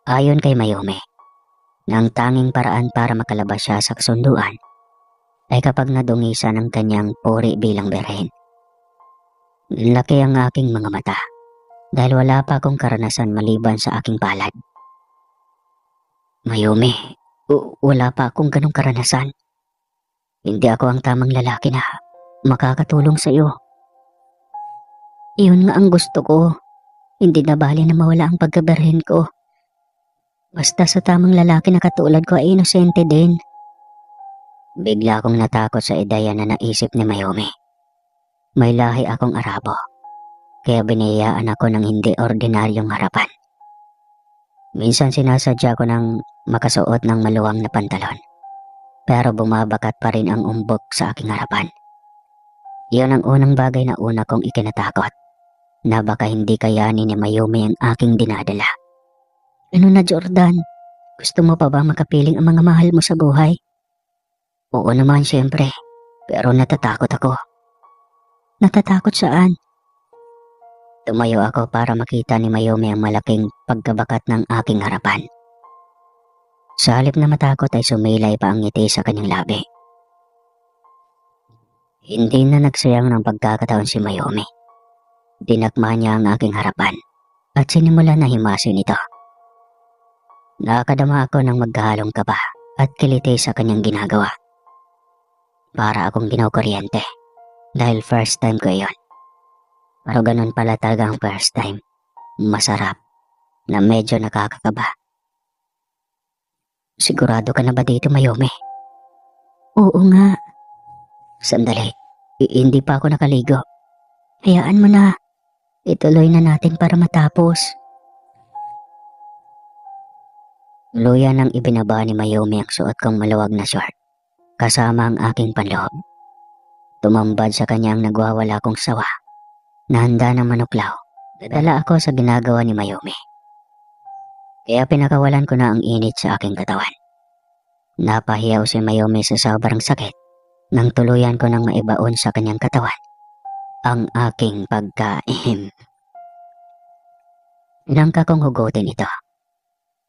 Ayon kay Mayumi, na ang tanging paraan para makalabas siya sa kasunduan ay kapag nadungisa ng kanyang puri bilang berhen. Laki ang aking mga mata dahil wala pa akong karanasan maliban sa aking palad. Mayumi, wala pa akong ganong karanasan. Hindi ako ang tamang lalaki na makakatulong sa iyo. Iyon nga ang gusto ko. Hindi na bali na mawala ang pagkaberhen ko. Basta sa tamang lalaki na katulad ko ay inosente din. Bigla akong natakot sa ideya na naisip ni Mayumi. May lahi akong Arabo, kaya biniyayaan ako ng hindi ordinaryong harapan. Minsan sinasadya ko ng makasuot ng maluwang na pantalon, pero bumabakat pa rin ang umbok sa aking harapan. Iyon ang unang bagay na una kong ikinatakot, na baka hindi kayanin ni Mayumi ang aking dinadala. Ano na, Jordan? Gusto mo pa ba makapiling ang mga mahal mo sa buhay? Oo naman, syempre. Pero natatakot ako. Natatakot saan? Tumayo ako para makita ni Mayumi ang malaking pagkabakat ng aking harapan. Sa halip na matakot ay sumilay pa ang ngiti sa kanyang labi. Hindi na nagsayang ng pagkakataon si Mayumi. Dinakma niya ang aking harapan at sinimula na himasin ito. Nakakadama ako ng magkahalong kaba at kiliti sa kanyang ginagawa. Para akong kinukuryente dahil first time ko iyon. Pero ganun pala talaga ang first time. Masarap na medyo nakakakaba. Sigurado ka na ba dito, Mayumi? Oo nga. Sandali, hindi pa ako nakaligo. Hayaan mo na. Ituloy na natin para matapos. Luya nang ibinaba ni Mayumi ang suot kong maluwag na short, kasama ang aking panloob. Tumambad sa kanyang nagwawala kong sawa, na handa ng manuklaw. Dadala ako sa ginagawa ni Mayumi. Kaya pinakawalan ko na ang init sa aking katawan. Napahiyaw si Mayumi sa sobrang sakit nang tuluyan ko nang maibaon sa kanyang katawan ang aking pagkain. Inangka kong hugutin ito.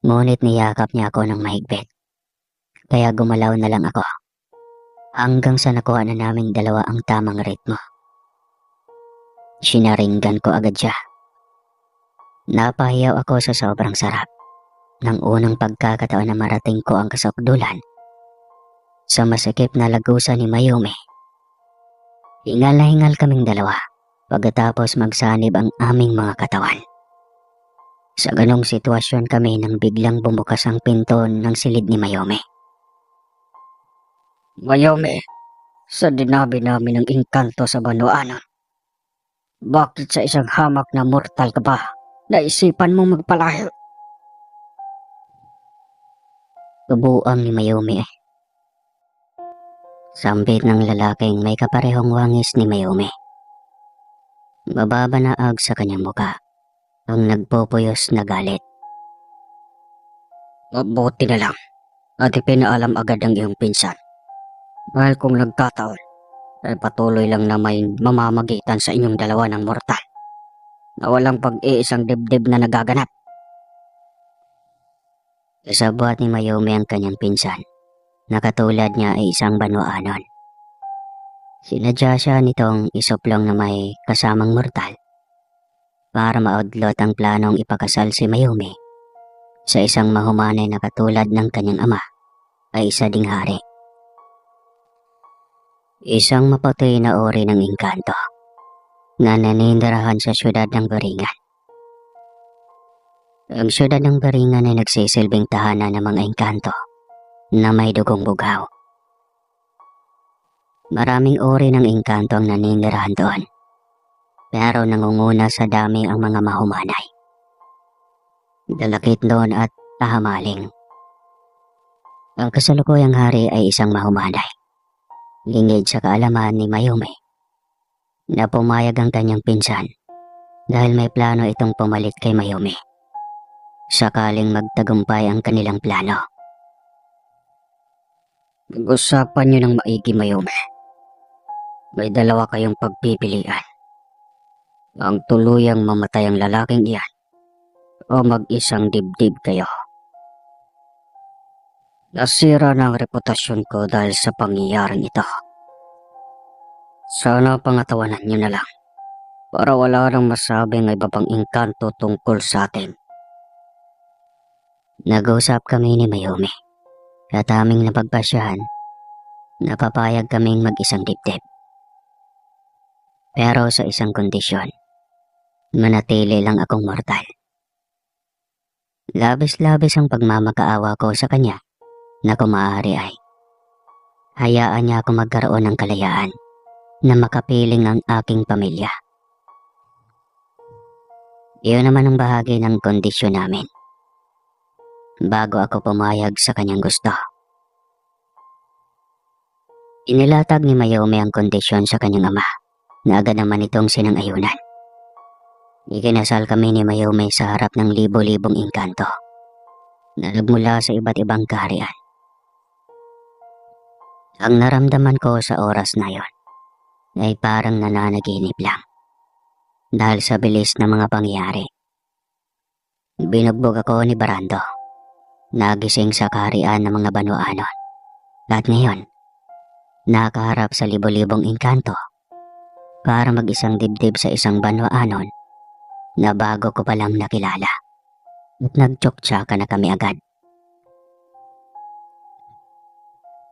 Ngunit niyakap niya ako ng mahigpit. Kaya gumalaw na lang ako. Hanggang sa nakuha na naming dalawa ang tamang ritmo. Sinaringgan ko agad siya. Napahiyaw ako sa sobrang sarap ng unang pagkakataon na marating ko ang kasukdulan sa masikip na lagusan ni Mayumi. Hingal na hingal kaming dalawa pagkatapos magsanib ang aming mga katawan. Sa ganong sitwasyon kami nang biglang bumukas ang pinto ng silid ni Mayumi. Mayumi, sa dinabi namin ng engkanto sa Banoanon, bakit sa isang hamak na mortal ka ba naisipan mong magpalayo? Tubuang ni Mayumi. Sambit ng lalaking may kaparehong wangis ni Mayumi. Mababa na ag sa kanyang muka ang nagpupuyos na galit. Mabuti na lang at ipinaalam agad ang iyong pinsan. Dahil kung nagkataon, ay patuloy lang na may mamamagitan sa inyong dalawa ng mortal na walang pag-iisang dibdib na nagaganap. Kasabwat ni Mayumi ang kanyang pinsan na katulad niya ay isang Banoanon. Sinadya siya nitong isoplong na may kasamang mortal para maudlot ang planong ipakasal si Mayumi sa isang mahumanay na katulad ng kanyang ama ay isa ding hari. Isang maputi na uri ng engkanto na naninirahan sa syudad ng Baringan. Ang syudad ng Baringan ay nagsisilbing tahanan ng mga engkanto na may dugong bughaw. Maraming uri ng engkanto ang naninirahan doon, pero nangunguna sa dami ang mga mahumanay. Dalakit doon at tahamaling. Ang kasalukuyang hari ay isang mahumanay, lingid sa kaalaman ni Mayumi, na pumayag ang kanyang pinsan dahil may plano itong pumalit kay Mayumi sakaling magtagumpay ang kanilang plano. Pag-usapan niyo ng maigi, Mayumi. May dalawa kayong pagpipilian. Ang tuluyang mamatay ang lalaking iyan o mag-isang dibdib kayo. Nasira na ang reputasyon ko dahil sa pangyayaring ito. Sana pangatawanan niyo na lang para wala nang masabing iba pang engkanto tungkol sa atin. Nag-usap kami ni Mayumi at aming napagpasyahan na papayag kaming mag-isang dibdib. Pero sa isang kondisyon, manatili lang akong mortal. Labis-labis ang pagmamakaawa ko sa kanya na kung maaari ay hayaan niya ako magkaroon ng kalayaan na makapiling ang aking pamilya. Iyon naman ang bahagi ng kondisyon namin. Bago ako pumayag sa kanyang gusto, inilatag ni Mayumi ang kondisyon sa kanyang ama na agad naman itong sinang-ayunan. Ikinasal kami ni Mayumi sa harap ng libo-libong engkanto na nagmula sa iba't ibang kaharian. Ang naramdaman ko sa oras na yon ay parang nananaginip lang dahil sa bilis ng mga pangyayari. Binugbog ako ni Barando, nagising sa kaharian ng mga Banoanon, at ngayon nakaharap sa libo-libong engkanto para mag-isang dibdib sa isang Banoanon na bago ko palang nakilala at nagtsuktsakan na kami agad.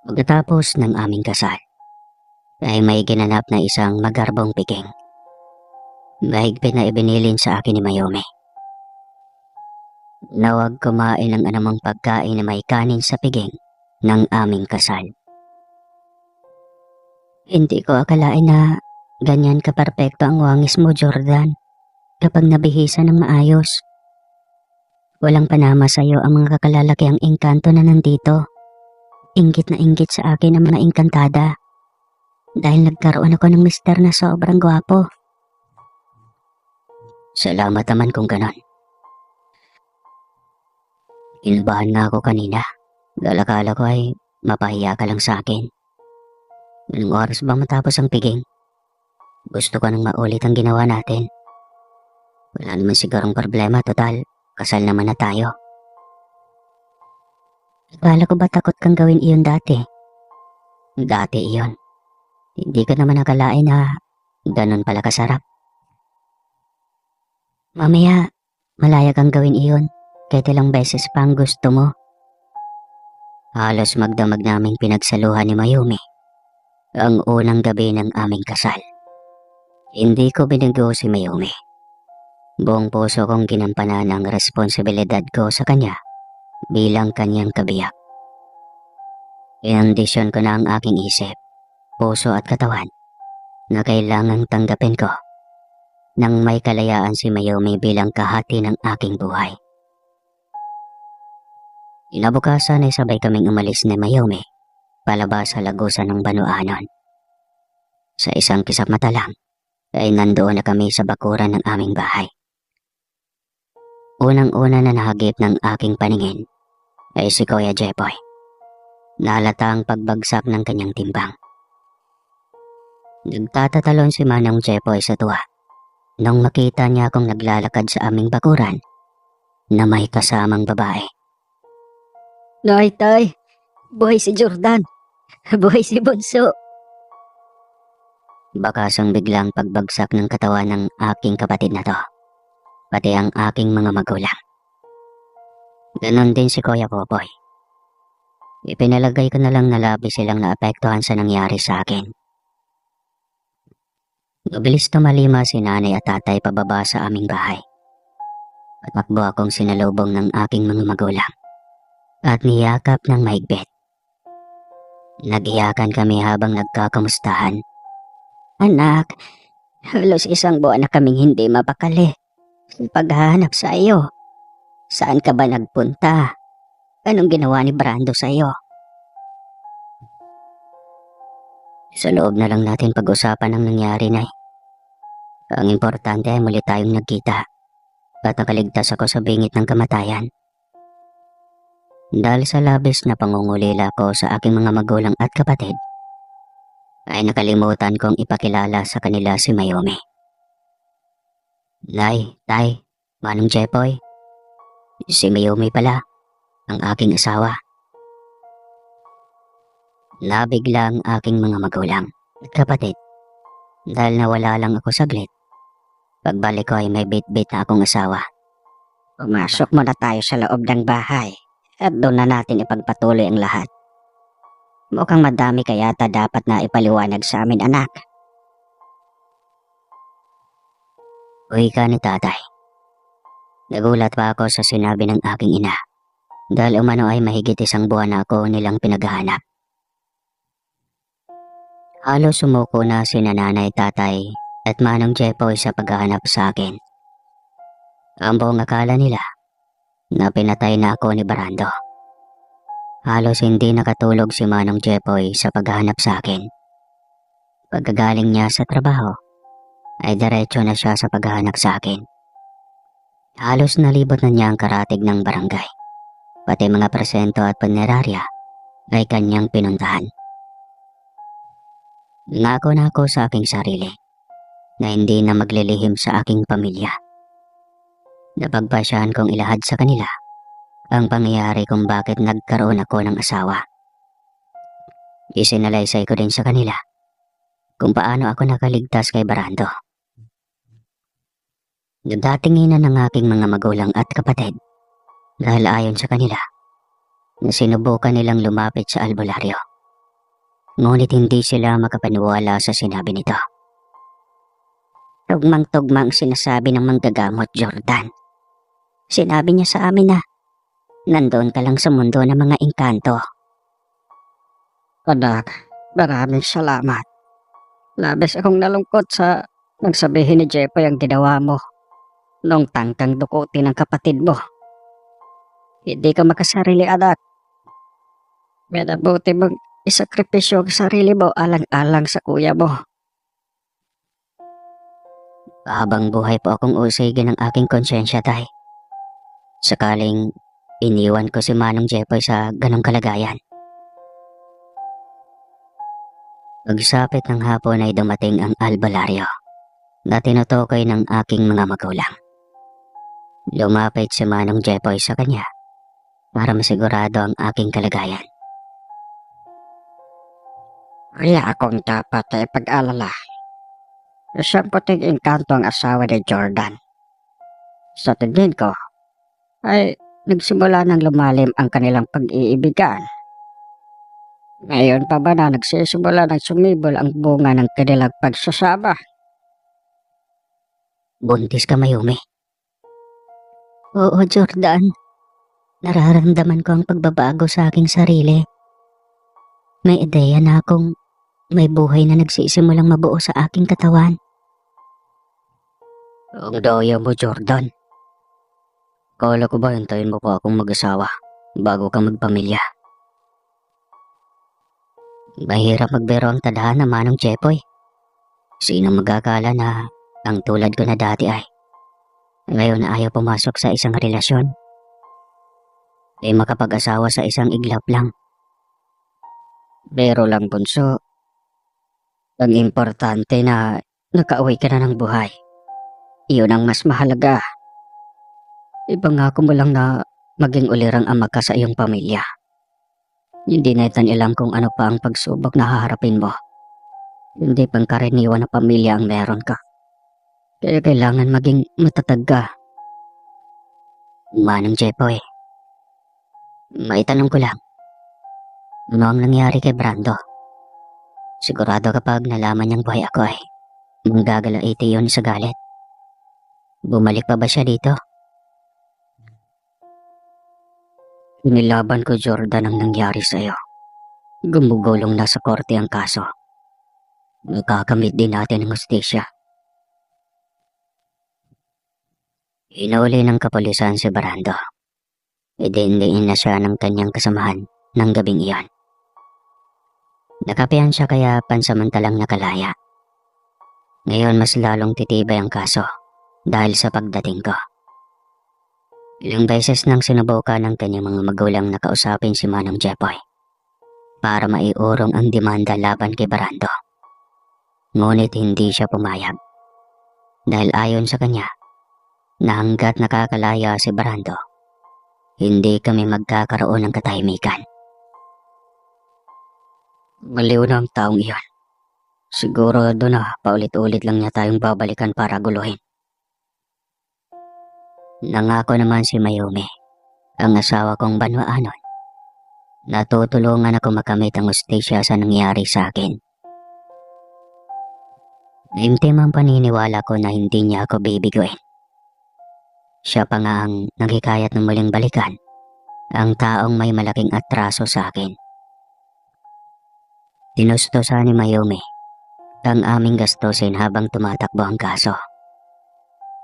Pagkatapos ng aming kasal ay may ginanap na isang magarbong piging. Mahigpit na ibinilin sa akin ni Mayumi na huwag kumain ng anumang pagkain na may kanin sa piging ng aming kasal. Hindi ko akalain na ganyan kaperpekto ang wangis mo, Jordan, kapag nabihisa ng maayos. Walang panama sa iyo ang mga kakalalakiang engkanto na nandito. Inggit na inggit sa akin ang mga engkantada dahil nagkaroon ako ng mister na sobrang gwapo. Salamat naman kung ganon. Inabahan nga ako kanina dahil akala ko ay mapahiya ka lang sa akin. Anong oras ba matapos ang piging? Gusto ko nang maulit ang ginawa natin. Wala naman sigurong problema, total. Kasal naman na tayo. Akala ko ba takot kang gawin iyon dati? Dati iyon. Hindi ko naman akalain na ganun pala kasarap. Mamaya, malaya kang gawin iyon kahit ilang beses pa ang gusto mo. Halos magdamag naming pinagsaluhan ni Mayumi ang unang gabi ng aming kasal. Hindi ko binigo si Mayumi. Buong puso kong ginampanan ang responsibilidad ko sa kanya bilang kanyang kabiyak. Inandisyon ko na ang aking isip, puso at katawan na kailangang tanggapin ko nang may kalayaan si Mayumi bilang kahati ng aking buhay. Inabukasan ay sabay kaming umalis ni Mayumi palabas sa lagusan ng Banoanon. Sa isang kisap mata lang ay nandoon na kami sa bakuran ng aming bahay. Unang-una na nahagip ng aking paningin ay si Kuya Jepoy. Nalata ang pagbagsak ng kanyang timbang. Nagtatatalon si Manong Jepoy sa tuwa nung makita niya akong naglalakad sa aming bakuran na may kasamang babae. Nay, tay! Buhay si Jordan! Buhay si Bunso! Bakasang biglang pagbagsak ng katawan ng aking kapatid na to, pati ang aking mga magulang. Ganon din si Kuya Popoy. Ipinalagay ko na lang na labis silang naapektuhan sa nangyari sa akin. Mabilis tumalima si nanay at tatay pababa sa aming bahay. Patakbo akong sinalubong ng aking mga magulang at niyakap ng mahigpit. Nag-iyakan kami habang nagkakamustahan. Anak, halos isang buwan na kaming hindi mapakali sa paghahanap sa iyo. Saan ka ba nagpunta? Anong ginawa ni Brando sa iyo? Sa loob na lang natin pag-usapan ang nangyari, Nay. Ang importante ay muli tayong nagkita at nakaligtas ako sa bingit ng kamatayan. Dahil sa labis na pangungulila ko sa aking mga magulang at kapatid, ay nakalimutan kong ipakilala sa kanila si Mayumi. Nay, Tay, Manong Jepoy, si Mayumi pala, ang aking asawa. Nabigla ang aking mga magulang at kapatid dahil nawala lang ako saglit. Pagbalik ko ay may bit-bit na akong asawa. Pumasok muna tayo sa loob ng bahay at doon na natin ipagpatuloy ang lahat. Mukhang madami kayata dapat na ipaliwanag sa amin, anak. Uy ka ni tatay. Nagulat pa ako sa sinabi ng aking ina dahil umano ay mahigit 1 buwan na ako nilang pinaghahanap. Halos sumuko na si nanay, tatay at Manong Jepoy sa paghahanap sa akin. Ang buong akala nila na pinatay na ako ni Barando. Halos hindi nakatulog si Manong Jepoy sa paghahanap sa akin. Pagkagaling niya sa trabaho, ay diretso na siya sa paghahanap sa akin. Halos nalibot na niya ang karatig ng barangay. Pati mga presento at punerarya ay kanyang pinuntahan. Nako na ako sa aking sarili na hindi na maglilihim sa aking pamilya. Napagpasyahan kong ilahad sa kanila ang pangyayari kung bakit nagkaroon ako ng asawa. Isinalaysay ko din sa kanila kung paano ako nakaligtas kay Barando. Nadatinginan ng aking mga magulang at kapatid dahil ayon sa kanila na sinubukan nilang lumapit sa albularyo. Ngunit hindi sila makapaniwala sa sinabi nito. Tugmang-tugma ang sinasabi ng manggagamot, Jordan. Sinabi niya sa amin na nandoon ka lang sa mundo ng mga engkanto. Anak, maraming salamat. Labis akong nalungkot sa nagsabihin ni Jepoy ang ginawa mo nung tangkang dukutin ng kapatid mo. Hindi ka makasarili, anak. Minabuti mong isakripisyo ang sarili mo alang-alang sa kuya mo. Habang buhay po akong usigin ng aking konsyensya, tay. Sakaling iniwan ko si Manong Jepoy sa ganong kalagayan. Pagsapit ng hapon ay dumating ang albularyo na tinutukoy ng aking mga magulang. Lumapit si Manong Jepoy sa kanya para masigurado ang aking kalagayan. Kaya akong dapat ay pag-alala. Isang puting engkanto ang asawa ni Jordan. Sa tingin ko, ay nagsimula ng lumalim ang kanilang pag-iibigan. Ngayon pa ba na nagsisimula ng sumibol ang bunga ng kanilang pagsasama? Buntis ka, Mayumi. Oo, Jordan. Nararamdaman ko ang pagbabago sa aking sarili. May ideya na akong may buhay na nagsisimulang mabuo sa aking katawan. Ang daya mo, Jordan. Kala ko ba hintayin mo pa akong mag-asawa bago ka magpamilya? Mahirap magbiro ang tadhana, Manong Jepoy. Sino magakala na ang tulad ko na dati ay ngayon na ayaw pumasok sa isang relasyon? Ay makapag-asawa sa isang iglap lang. Pero lang, bunso. Ang importante na nakauwi ka na ng buhay. Iyon ang mas mahalaga. Ibangako mo lang na maging ulirang ama ka sa iyong pamilya. Hindi natin alam kung ano pa ang pagsubok na haharapin mo. Hindi pangkaraniwan na pamilya ang meron ka. Kaya kailangan maging matatag ka. Manong Jepoy, maitanong ko lang. Ano ang nangyari kay Brando? Sigurado kapag nalaman niyang buhay ako ay manggagalaiti yun sa galit. Bumalik pa ba siya dito? Inilaban ko, Jordan, ang nangyari sa iyo. Gumugulong na sa korte ang kaso. Nakakamit din natin ang hustisya. Hinuli ng kapulisan si Barando. Idindiin na siya ng kanyang kasamahan ng gabing iyon. Nakapiyan siya kaya pansamantalang nakalaya. Ngayon mas lalong titibay ang kaso dahil sa pagdating ko. Ilang beses nang sinubukan ng kanyang mga magulang na kausapin si Manong Jepoy para maiurong ang demanda laban kay Barando. Ngunit hindi siya pumayag dahil ayon sa kanya na hanggat nakakalaya si Barando, hindi kami magkakaroon ng katahimikan. Maliw na ang taong iyon. Siguro doon na paulit-ulit lang niya tayong babalikan para guluhin. Nangako naman si Mayumi, ang asawa kong banwaanon, na tutulungan ako makamit ang hustisya sa nangyari sa akin. Naimtim ang paniniwala ko na hindi niya ako bibiguin. Siya pa nga ang naghikayat ng muling balikan ang taong may malaking atraso sa akin. Tinustusan ni Mayumi ang aming gastusin habang tumatakbo ang kaso.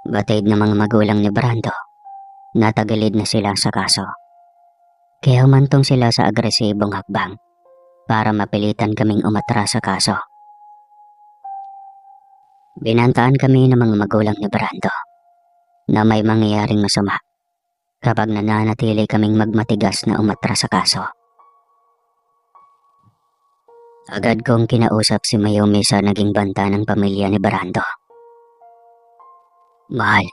Batid ng mga magulang ni Brando, natagilid na sila sa kaso. Kaya humantong sila sa agresibong hakbang para mapilitan kaming umatras sa kaso. Binantaan kami ng mga magulang ni Brando na may mangyayaring masama kapag nananatili kaming magmatigas na umatras sa kaso. Agad kong kinausap si Mayumi sa naging banta ng pamilya ni Barando. Mahal,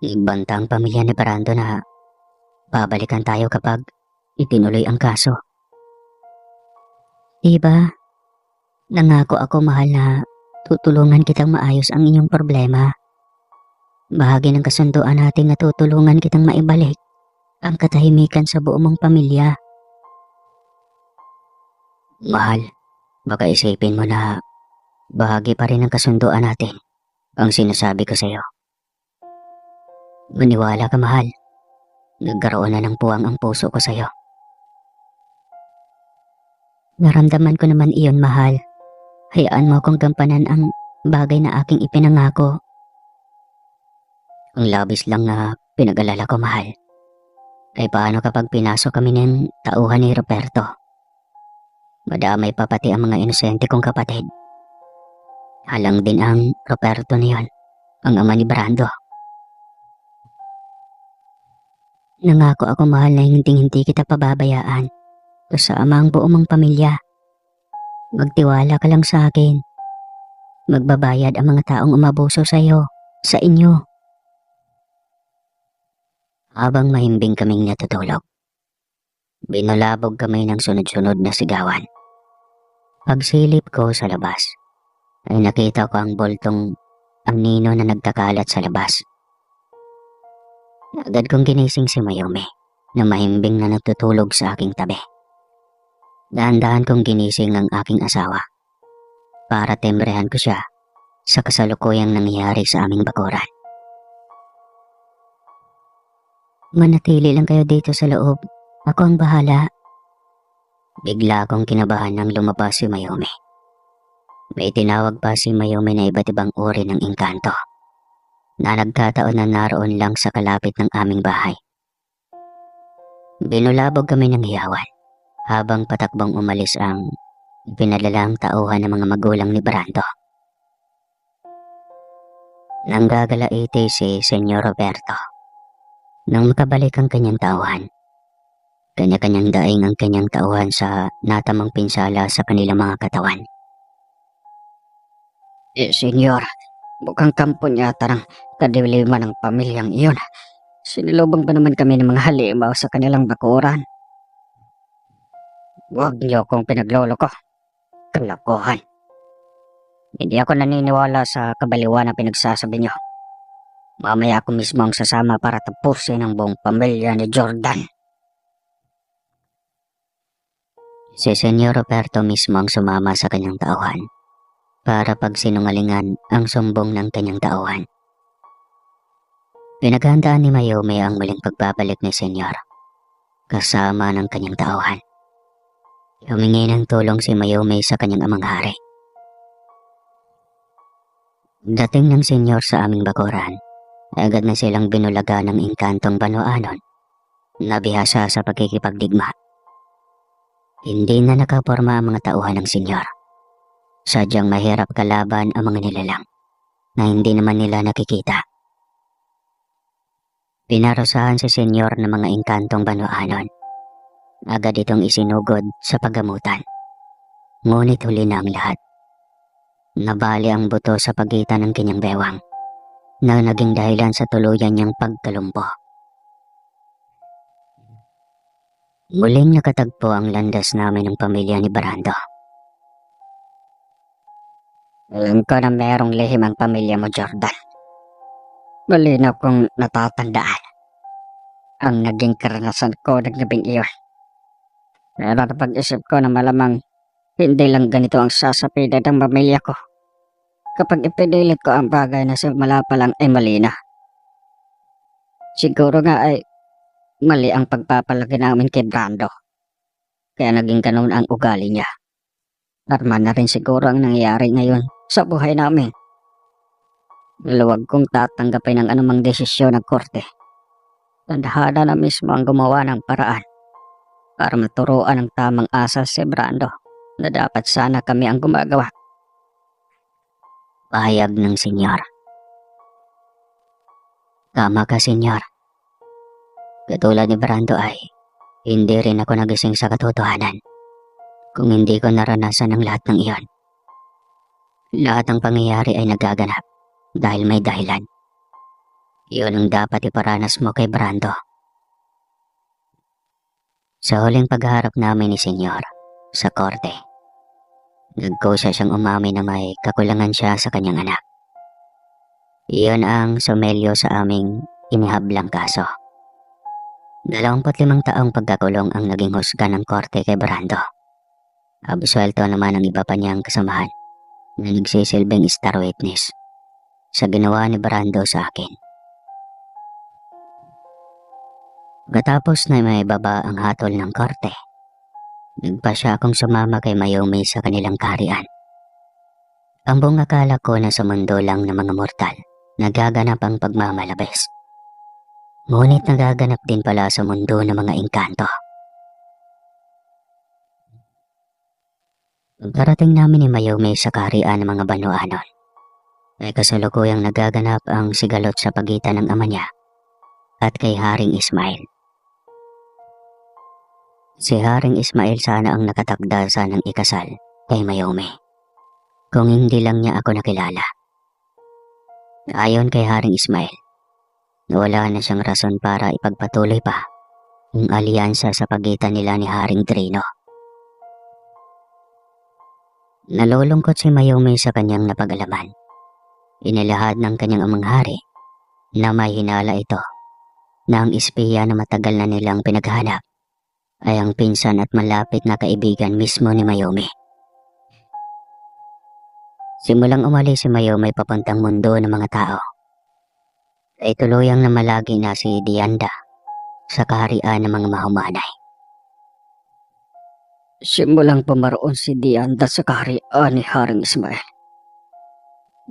nagbanta ang pamilya ni Barando na babalikan tayo kapag itinuloy ang kaso. Diba? Nangako ako, mahal, na tutulungan kitang maayos ang inyong problema. Bahagi ng kasunduan natin na tutulungan kitang maibalik ang katahimikan sa buong mong pamilya. Mahal, baka isipin mo na bahagi pa rin ng kasunduan natin ang sinasabi ko sa iyo. Maniwala ka, mahal. Nagkaroon na ng puwang ang puso ko sa iyo. Naramdaman ko naman iyon, mahal. Hayaan mo akong gampanan ang bagay na aking ipinangako. Ang labis lang na pinag-alala ko, mahal, ay paano kapag pinasok kami ng tauhan ni Roberto? Madamay pa pati ang mga inosente kong kapatid. Halang din ang Roberto na yun, ang ama ni Brando. Nangako ako, mahal, na hindi kita pababayaan. Kasama ang buong mong pamilya. Magtiwala ka lang sa akin. Magbabayad ang mga taong umabuso sa iyo, sa inyo. Habang mahimbing kaming natutulog, binulabog kami ng sunod-sunod na sigawan. Pagsilip ko sa labas, ay nakita ko ang bultong ang nino na nagtakalat sa labas. Agad kong ginising si Mayumi na mahimbing na natutulog sa aking tabi. Dahan-dahan kong ginising ang aking asawa para tembrehan ko siya sa kasalukuyang nangyayari sa aming bakuran. Manatili lang kayo dito sa loob. Ako ang bahala. Bigla akong kinabahan nang lumabas si Mayumi. May tinawag pa si Mayumi na iba't ibang uri ng engkanto na nagkataon na naroon lang sa kalapit ng aming bahay. Binulabog kami ng hiyawan habang patakbong umalis ang pinalalang tauhan ng mga magulang ni Brando. Nanggagalaiti si Senyor Roberto. Nang makabalik ang kanyang tauhan, kanya-kanyang daing ang kanyang tauhan sa natamang pinsala sa kanilang mga katawan. Senyor, mukhang kampo yata ng kadiliman ng pamilyang iyon. Sinilubong ba naman kami ng mga halimaw sa kanilang bakuran? Huwag niyo akong pinagloloko. Kalokohan. Hindi ako naniniwala sa kabaliwan na pinagsasabi niyo. Mamaya ako mismo ang sasama para tapusin ang buong pamilya ni Jordan. Si Senyor Roberto mismo ang sumama sa kanyang tauhan para pagsinungalingan ang sumbong ng kanyang tauhan. Pinaghandaan ni Mayumi ang muling pagbabalik ni Senyor kasama ng kanyang tauhan. Humingi ng tulong si Mayumi sa kanyang amang hari. Dating ng Senyor sa aming bakuran, agad na silang binulaga ng engkantong Banoanon na bihasa sa pagkikipagdigma. Hindi na nakaporma ang mga tauhan ng senyor. Sadyang mahirap kalaban ang mga nilalang na hindi naman nila nakikita. Pinarusahan si senyor ng mga engkantong Banoanon. Agad itong isinugod sa paggamutan. Ngunit huli na ang lahat. Nabali ang buto sa pagitan ng kanyang bewang na naging dahilan sa tuluyan niyang pagkalumpo. Muling nakatagpo ang landas namin ng pamilya ni Brando. Alam ko na merong lihim ang pamilya mo, Jordan. Malinaw kong natatandaan ang naging karanasan ko ng gabing iyon. Pero napag-isip ko na malamang hindi lang ganito ang sasapidan ng pamilya ko kapag ipinilit ko ang bagay na simula pa lang ay mali na. Siguro nga ay mali ang pagpapalaki namin kay Brando. Kaya naging ganun ang ugali niya. Normal na rin siguro ang nangyayari ngayon sa buhay namin. Luwag kong tatanggapin ang anumang desisyon ng korte. Tandhana na mismo ang gumawa ng paraan para maturuan ng tamang asal si Brando na dapat sana kami ang gumagawa. Pahayag ng senyor. Tama ka, senyor. Katulad ni Brando ay hindi rin ako nagising sa katotohanan kung hindi ko naranasan ang lahat ng iyon. Lahat ng pangyayari ay nagaganap dahil may dahilan. Iyon ang dapat iparanas mo kay Brando. Sa huling pagharap namin ni senyor sa korte, nagkusa siyang umamin na may kakulangan siya sa kanyang anak. Iyon ang sumelyo sa aming inihablang kaso. 25 taong pagkakulong ang naging husga ng korte kay Brando. Absuelto naman ang iba pa niyang kasamahan na nagsisilbing star witness sa ginawa ni Brando sa akin. Pagkatapos na may baba ang hatol ng korte, nagpasya akong sumama kay Mayumi sa kanilang kaharian. Ang buong akala ko na sa mundo lang ng mga mortal nagaganap ang pagmamalabis. Ngunit nagaganap din pala sa mundo ng mga engkanto. Pagkarating namin ni Mayumi sa kaharian ng mga Banoanon, ay kasalukuyang nagaganap ang sigalot sa pagitan ng ama niya at kay Haring Ismail. Si Haring Ismail sana ang nakatakda ng ikasal kay Mayumi, kung hindi lang niya ako nakilala. Ayon kay Haring Ismail, wala na siyang rason para ipagpatuloy pa ang alyansa sa pagitan nila ni Haring Drino. Nalulungkot si Mayumi sa kanyang napag-alaman. Inilahad ng kanyang amang hari na may hinala ito na ang espiya na matagal na nilang pinaghanap ay ang pinsan at malapit na kaibigan mismo ni Mayumi. Simulang umalis si Mayumi papuntang mundo ng mga tao, ay tuluyang namalagi na si Dianda sa kaharian ng mga mahumanay. Simulang pumaroon si Dianda sa kaharian ni Haring Ismail.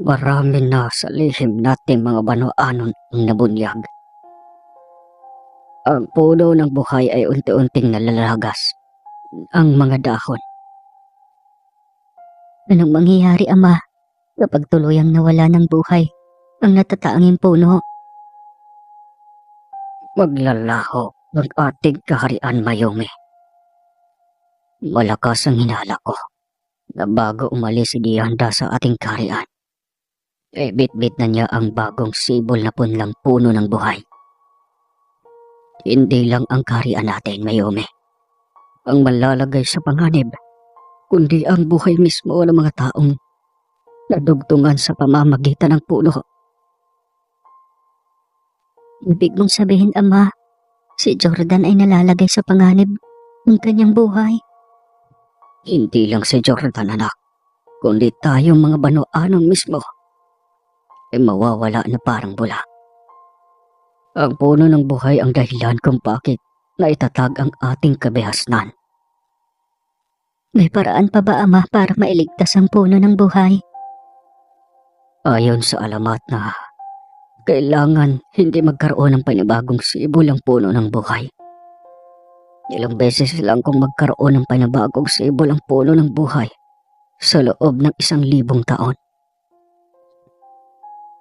Marami na sa lihim nating mga Banoanon ang nabunyag. Ang puno ng buhay ay unti-unting nalalagas. Ang mga dahon. Anong mangyayari, ama, kapag tuluyang nawala ng buhay ang natatanging puno? Maglalaho ng ating kaharian, Mayumi. Malakas ang hinala ko na bago umalis si Dianda sa ating kaharian, ay bit-bit na niya ang bagong sibol na punlang puno ng buhay. Hindi lang ang kaharian natin, Mayumi, ang malalagay sa panganib, kundi ang buhay mismo ng mga taong nadugtungan sa pamamagitan ng puno. Ibig mong sabihin, ama, si Jordan ay nalalagay sa panganib ng kanyang buhay? Hindi lang si Jordan, anak, kundi tayong mga Banoanon mismo ay mawawala na parang bula. Ang puno ng buhay ang dahilan kung bakit naitatag ang ating kabihasnan. May paraan pa ba, ama, para mailigtas ang puno ng buhay? Ayon sa alamat na kailangan hindi magkaroon ng panibagong sibol ang puno ng buhay. Ilang beses lang kung magkaroon ng panibagong sibol ang puno ng buhay sa loob ng 1,000 taon.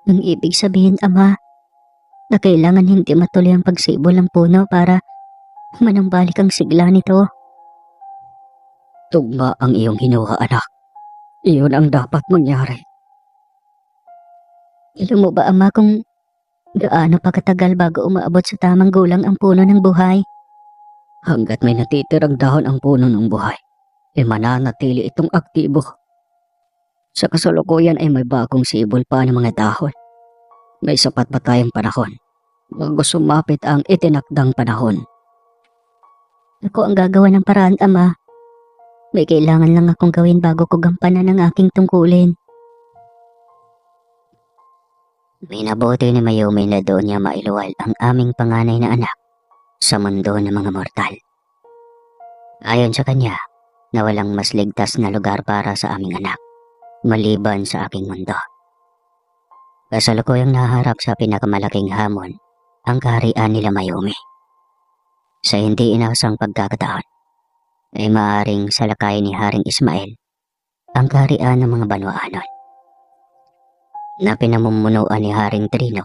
Ang ibig sabihin, Ama, na kailangan hindi matuloy ang pagsibol ng puno para manumbalik ang sigla nito. Tugma ang iyong hinuha, anak. Iyon ang dapat mangyari. Alam mo ba, Ama, kung gaano pa katagal bago umaabot sa tamang gulang ang puno ng buhay? Hanggat may natitirang dahon ang puno ng buhay, mananatili itong aktibo. Sa kasalukuyan ay may bagong sibol pa ng mga dahon. May sapat pa tayong panahon bago sumapit ang itinakdang panahon. Ako ang gagawa ng paraan, Ama. May kailangan lang akong gawin bago ko gampanan ang aking tungkulin. Minabuti ni Mayumi na doon niya mailuwal ang aming panganay na anak sa mundo ng mga mortal. Ayon sa kanya, na walang mas ligtas na lugar para sa aming anak, maliban sa aking mundo. Kasalukuyang naharap sa pinakamalaking hamon, ang kaharian nila Mayumi. Sa hindi inasang pagkakataon, ay maaaring salakay ni Haring Ismael ang kaharian ng mga Banwaanon na pinamumunuan ni Haring Trino,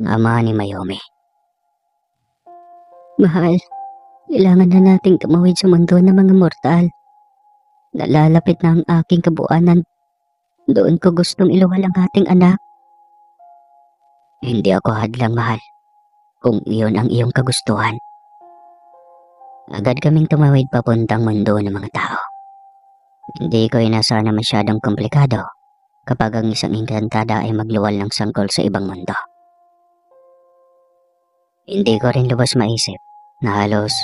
ama ni Mayumi. Mahal, kailangan na nating tumawid sa mundo ng mga mortal. Nalalapit na ang aking kabuuanan. Doon ko gustong iluwal ang ating anak. Hindi ako hadlang, mahal, kung iyon ang iyong kagustuhan. Agad kaming tumawid papuntang mundo ng mga tao. Hindi ko inasa na masyadong komplikado kapag ang isang engkantada ay magluwal ng sangkol sa ibang mundo. Hindi ko rin lubos maisip na halos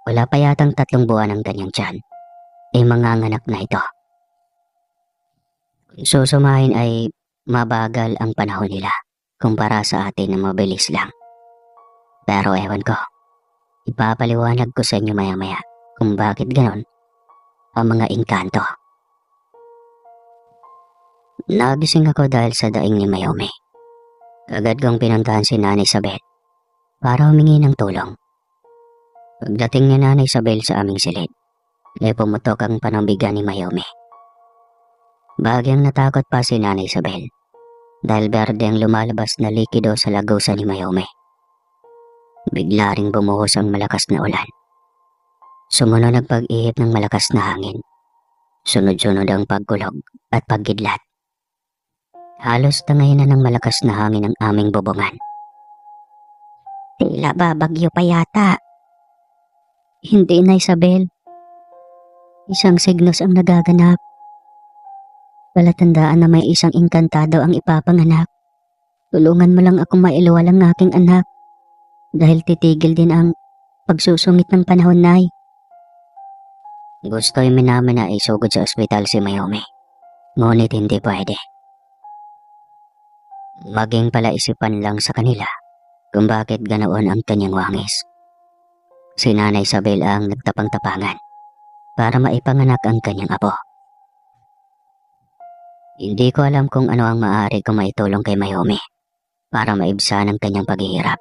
wala pa yatang 3 buwan ang kanyang tiyan ay manganganak na ito. Kung susumahin ay mabagal ang panahon nila kumpara sa atin na mabilis lang. Pero ewan ko, ipapaliwanag ko sa inyo maya-maya kung bakit ganon ang mga engkanto. Nagising ako dahil sa daing ni Mayumi. Agad kong pinuntahan si Nanay Isabel para humingi ng tulong. Pagdating ni Nanay Isabel sa aming silid, ay pumutok ang panambigan ni Mayumi. Bagyang natakot pa si Nanay Isabel dahil berde ang lumalabas na likido sa lagusan ni Mayumi. Bigla ring bumuhos ang malakas na ulan. Sumunod ang pag-ihip ng malakas na hangin. Sunod-sunod ang pagkulog at paggidlat. Halos tangayin na ng malakas na hangin ang aming bubungan. Tila ba bagyo pa yata? Hindi na, Isabel. Isang signos ang nagaganap. Palatandaan na may isang engkantado ang ipapanganak. Tulungan mo lang akong mailuwal ang aking anak dahil titigil din ang pagsusungit ng panahon, Nay. Gusto'y minamin na isugod sa ospital si Mayumi. Ngunit hindi pwede. Maging palaisipan lang sa kanila kung bakit ganoon ang kanyang wangis. Si Nanay Isabel ang nagtapang-tapangan para maipanganak ang kanyang apo. Hindi ko alam kung ano ang maaari kong maitulong kay Mayumi para maibsan ang kanyang paghihirap.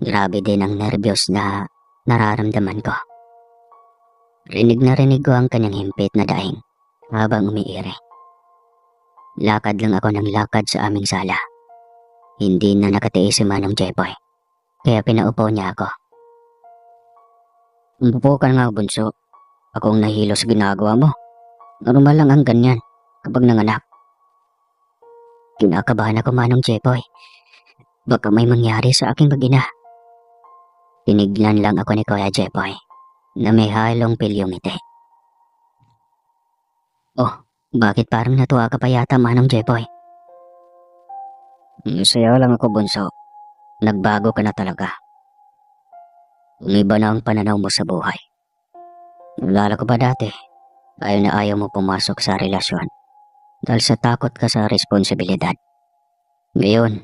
Grabe din ang nervyos na nararamdaman ko. Rinig na rinig ko ang kanyang himpit na daing habang umiiri. Lakad lang ako ng lakad sa aming sala. Hindi na nakatiis si Manong Jepoy, kaya pinaupo niya ako. Umupo ka nga, bunso. Akong nahilo sa ginagawa mo. Normal lang ang ganyan kapag nanganak. Kinakabahan ako, Manong Jepoy. Baka may mangyari sa aking mag-ina. Tinignan lang ako ni Kuya Jepoy na may halong pilyumite. Oh, bakit parang natuwa ka pa yata, Manong Jepoy? Masaya lang ako, bunso. Nagbago ka na talaga. Umiba na ang pananaw mo sa buhay. Nalala ko ba dati, ayaw mo pumasok sa relasyon dahil sa takot ka sa responsibilidad. Ngayon,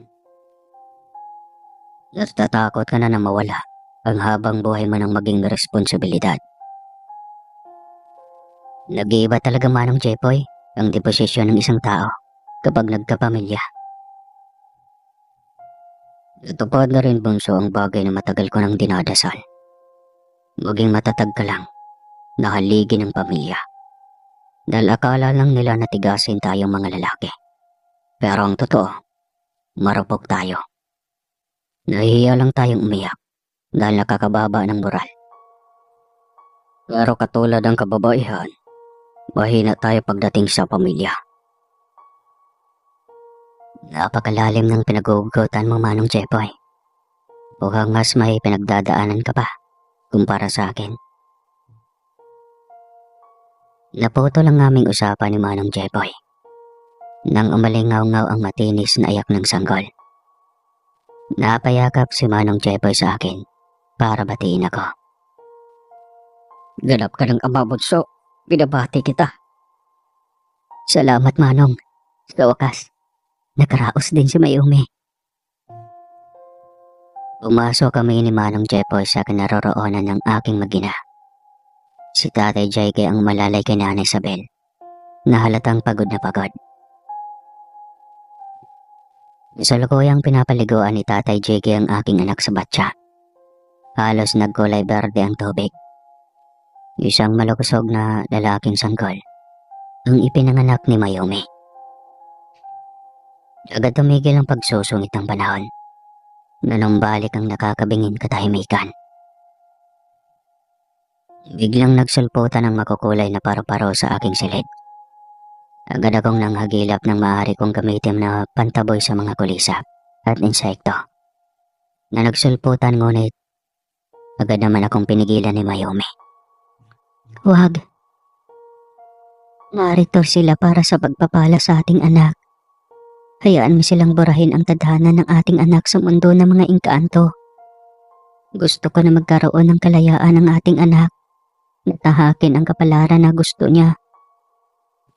natatakot ka na mawala ang habang buhay mo ng maging responsibilidad. Nag-iiba talaga, Manong Jepoy, ang deposisyon ng isang tao kapag nagkapamilya. Natupad na rin, bunso, ang bagay na matagal ko nang dinadasal. Maging matatag ka lang, nahaligi ng pamilya. Dahil akala lang nila natigasin tayong mga lalaki. Pero ang totoo, marupok tayo. Nahihiya lang tayong umiyak dahil nakakababa ng moral. Pero katulad ng kababaihan, mahina tayo pagdating sa pamilya. Napakalalim ng pinagugutan mo, Manong Jepoy. Mukhang mas may pinagdadaanan ka pa kumpara sa akin. Naputo lang aming usapan ni Manong Jepoy nang umalingaw-ngaw ang matinis na ayak ng sanggol. Napayakap si Manong Jepoy sa akin para batiin ako. Ganap ka ng ama, bunso. Binabati kita. Salamat, Manong. Sa wakas, nakaraos din si Mayumi. Pumasok kami ni Manong Jepoy sa kinaroroonan ng aking magina. Si Tatay Jake ang malalay kay Nanay Isabel, na halatang pagod na pagod. Sa lukuyang pinapaliguan ni Tatay Jake ang aking anak sa batya. Halos nagkulay berde ang tubig. Isang malukusog na lalaking sanggol ang ipinanganak ni Mayumi. Agad tumigil ang pagsusungit ng panahon. Nanumbalik ang nakakabingin katahimikan. Biglang nagsulputan ang makukulay na paru-paro sa aking silid. Agad akong nanghagilap ng maaari kong gamitin na pantaboy sa mga kulisa at insekto. Na nagsulputan ngunit agad naman akong pinigilan ni Mayumi. Huwag. Narito sila para sa pagpapala sa ating anak. Hayaan mo silang burahin ang tadhana ng ating anak sa mundo ng mga engkanto. Gusto ko na magkaroon ng kalayaan ng ating anak. Natahakin ang kapalaran na gusto niya.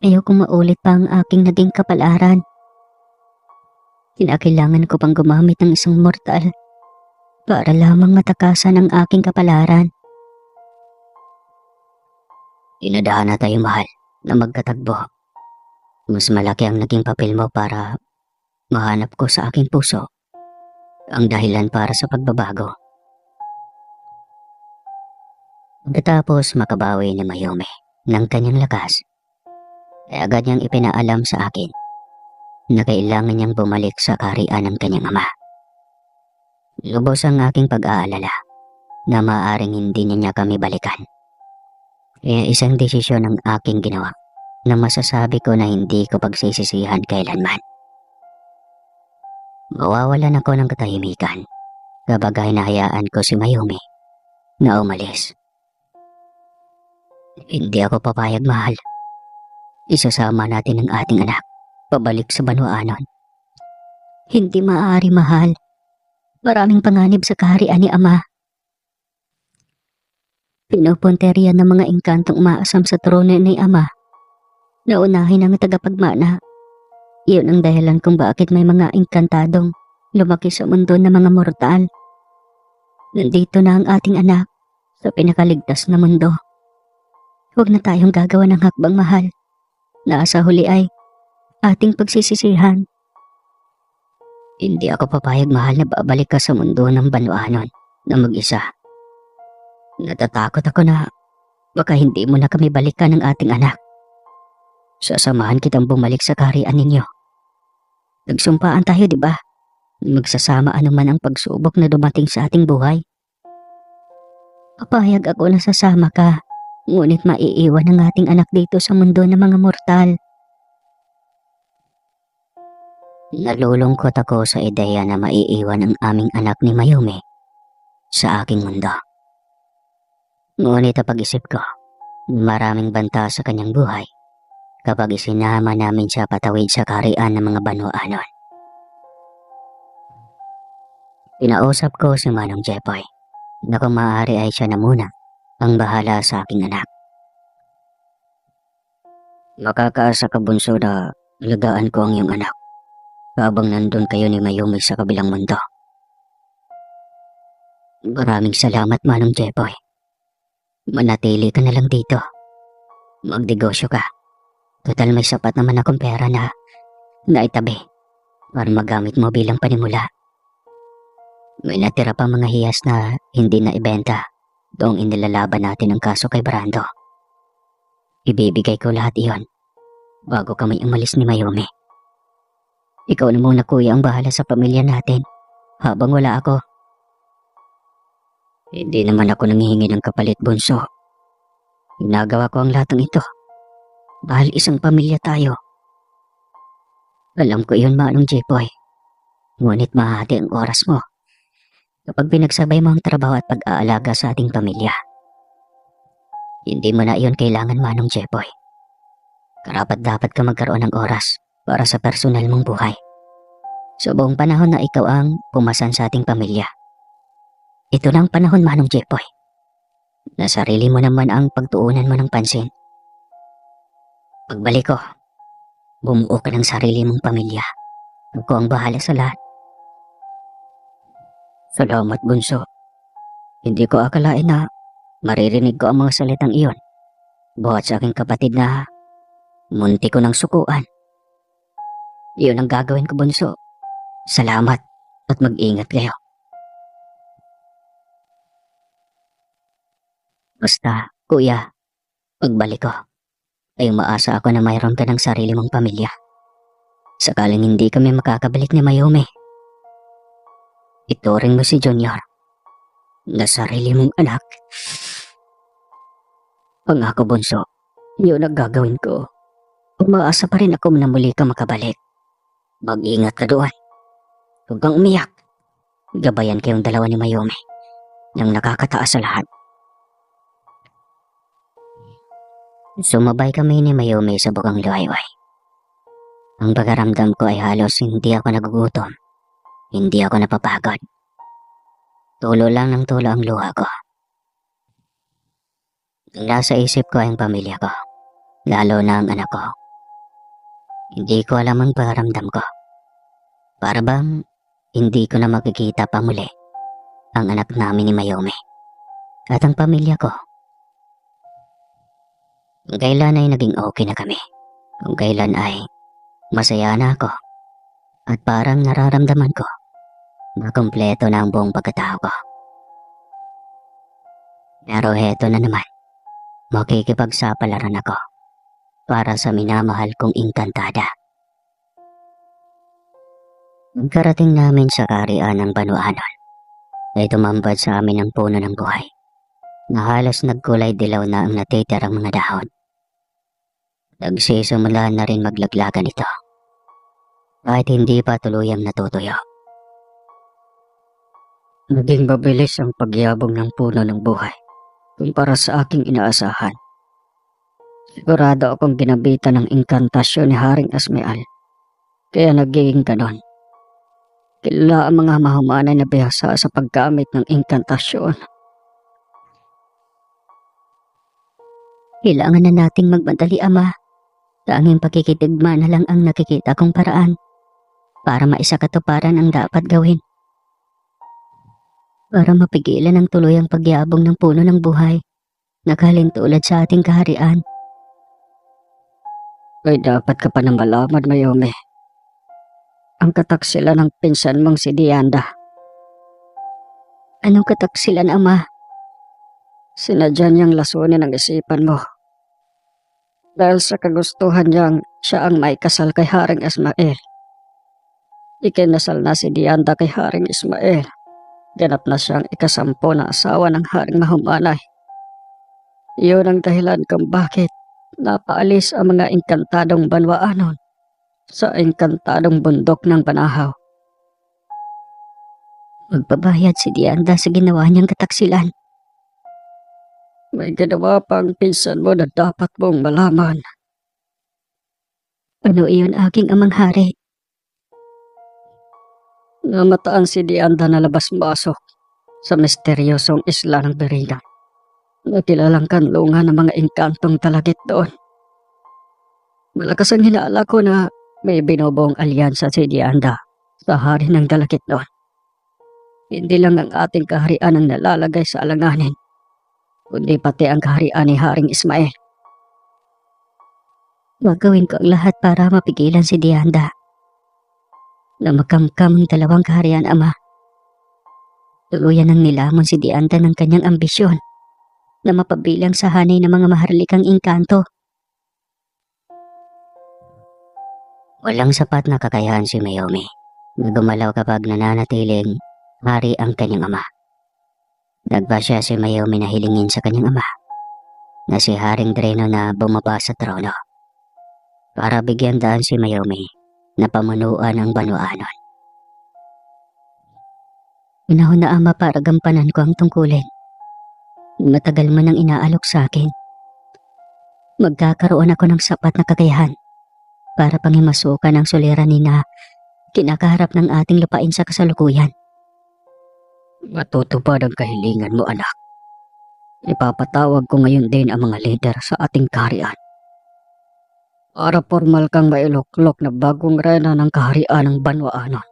Ayokong maulit pa ang aking naging kapalaran. Kinakailangan ko pang gumamit ng isang mortal para lamang matakasan ang aking kapalaran. Inadahan na tayo, mahal, na magkatagbo. Mas malaki ang naging papel mo para mahanap ko sa aking puso ang dahilan para sa pagbabago. Pagkatapos makabawi ni Mayumi ng kanyang lakas, ay agad niyang ipinaalam sa akin na kailangan niyang bumalik sa kaharian ng kanyang ama. Lubos ang aking pag-aalala na maaaring hindi niya kami balikan. Kaya isang desisyon ang aking ginawa na masasabi ko na hindi ko pagsisisihan kailanman. Mawawalan ako ng katahimikan kapag hinahayaan ko si Mayumi na umalis. Hindi ako papayag, mahal. Isasama natin ang ating anak pabalik sa Banwaanon. Hindi maaari, mahal. Maraming panganib sa kaharian ni Ama. Pinupunteriya ng mga engkantong umaasam sa trono ni Ama. Naunahin ang tagapagmana. Iyon ang dahilan kung bakit may mga engkantadong lumaki sa mundo ng mga mortal. Nandito na ang ating anak sa pinakaligtas na mundo. Huwag na tayong gagawa ng hakbang, mahal. Nasa huli ay ating pagsisisihan. Hindi ako papayag, mahal, na babalik ka sa mundo ng Banwaanon na mag-isa. Natatakot ako na baka hindi mo na kami balikan ng ating anak. Sasamahan kitang bumalik sa kaharian ninyo. Nagsumpaan tayo, di ba? Magsasama anuman ang pagsubok na dumating sa ating buhay. Papayag ako na sasama ka, ngunit maiiwan ang ating anak dito sa mundo ng mga mortal. Nalulungkot ako sa ideya na maiiwan ang aming anak ni Mayumi sa aking mundo. Ngunit ang pag-isip ko, maraming banta sa kanyang buhay kapag isinama namin siya patawid sa kaharian ng mga Banwaanon. Pinausap ko si Manong Jepoy na kung maaari ay siya na muna ang bahala sa aking anak. Makakaasa ka, bunso, na alagaan ko ang iyong anak habang nandun kayo ni Mayumi sa kabilang mundo. Maraming salamat, Manong Jepoy. Manatili ka na lang dito. Magnegosyo ka. Total may sapat naman akong pera na naitabi para magamit mo bilang panimula. May natira pa mga hiyas na hindi na ibenta Doong inilalaban natin ang kaso kay Brando. Ibibigay ko lahat iyon bago kami umalis ni Mayumi. Ikaw na muna kuya ang bahala sa pamilya natin habang wala ako. Hindi naman ako nanghihingi ng kapalit, bunso. Ginagawa ko ang lahat ng ito dahil isang pamilya tayo. Alam ko iyon, Manong Jepoy. Ngunit mahati ang oras mo kapag pinagsabay mo ang trabaho at pag-aalaga sa ating pamilya. Hindi mo na iyon kailangan, Manong Jepoy. Karapat dapat ka magkaroon ng oras para sa personal mong buhay. Sa buong panahon na ikaw ang pumasan sa ating pamilya. Ito na ang panahon, Manong Jepoy, na sarili mo naman ang pagtuunan mo ng pansin. Pagbalik ko, bumuo ka ng sarili mong pamilya. Ako ang bahala sa lahat. Salamat, bunso. Hindi ko akalain na maririnig ko ang mga salitang iyon buhat sa aking kapatid na munti ko ng sukuan. Iyon ang gagawin ko, bunso. Salamat at mag-ingat kayo. Basta, kuya, pagbalik ko ay umaasa ako na mayroon ka ng sarili mong pamilya. Sakaling hindi kami makakabalik ni Mayumi, ituring mo si Junior na sarili mong anak. Pangako, bunso, yun ang gagawin ko. Umaasa pa rin ako na muli ka makabalik. Mag-ingat ka doon. Huwag kang umiyak. Gabayan kayong dalawa ni Mayumi nang nakakataas sa lahat. Sumabay kami ni Mayumi sa bukang luwayway. Ang pagkaramdam ko ay halos hindi ako nagugutom. Hindi ako napapagod. Tulo lang ng tulo ang luha ko. Ang nasa isip ko ay ang pamilya ko, lalo na ang anak ko. Hindi ko alam ang pagkaramdam ko. Para bang hindi ko na makikita pa muli ang anak namin ni Mayumi at ang pamilya ko. Kung kailan ay naging okay na kami. Kung kailan ay masaya na ako. At parang nararamdaman ko na kumpleto na ang buong pagkatao ko. Pero heto na naman. Makikipagsapalaran ako para sa minamahal kong engkantada. Pagkarating namin sa karian ng Banuanon, ay tumambad sa amin ang puno ng buhay na halos nagkulay dilaw na ang natitirang mga dahon. Nagsisimula na rin maglaglagan ito kahit hindi pa tuluyang natutuyo. Naging mabilis ang pagyabong ng puno ng buhay kumpara sa aking inaasahan. Sigurado akong ginabitan ng engkantasyon ni Haring Asmeal, kaya nagiging ganon. Kilala ang mga mahumanay na bihasa sa paggamit ng engkantasyon. Kailangan na nating magmadali, Ama. Tanging pakikitigma na lang ang nakikita kong paraan para maisakatuparan ang dapat gawin. Para mapigilan ang tuluyang pagyabong ng puno ng buhay na kalintulad sa ating kaharian. Ay dapat ka pa na malaman, Mayumi. Ang kataksilan ng pinsan mong si Dianda. Anong kataksilan, Ama? Sinadya niyang lasunin ang isipan mo. Dahil sa kagustuhan niyang siya ang may kasal kay Haring Ismael. Ikinasal na si Dianda kay Haring Ismael. Ganap na siyang ikasampo na asawa ng Haring Mahumanay. Iyon ang dahilan kung bakit napaalis ang mga engkantadong Banwaanon sa engkantadong bundok ng Banahaw. Magbabayad si Dianda sa ginawa niyang kataksilan. May ginawa pang pinsan mo na dapat mong malaman. Ano iyon, aking amang hari? Namataan si Dianda na labas-masok sa misteryosong isla ng Berina. Nakilalang kanlungan ng mga engkantong talagit doon. Malakas ang hinala ko na may binubuong alyansa si Dianda sa hari ng dalagit doon. Hindi lang ang ating kaharian ang nalalagay sa alanganin, kundi pati ang kaharian ni Haring Ismael. Gagawin ko ang lahat para mapigilan si Dianda na makamkam ang dalawang kaharian, Ama. Tuluyan ang nilamon si Dianda ng kanyang ambisyon na mapabilang sa hanay ng mga maharlikang engkanto. Walang sapat na kakayahan si Mayumi na gumalaw kapag nananatiling hari ang kanyang ama. Nagpasya si Mayumi na hilingin sa kanyang ama na si Haring Dreno na bumaba sa trono para bigyan daan si Mayumi na pamunuan ang Banwaanon. Inahon na ama para gampanan ko ang tungkulin. Matagal man ang inaalok sa akin. Magkakaroon ako ng sapat na kakayahan para pangimasukan ang suliranin na kinakaharap ng ating lupain sa kasalukuyan. Matutupad ang kahilingan mo, anak. Ipapatawag ko ngayon din ang mga leader sa ating kaharian para formal kang mailuklok na bagong reyna ng kaharian ng Banwaanon.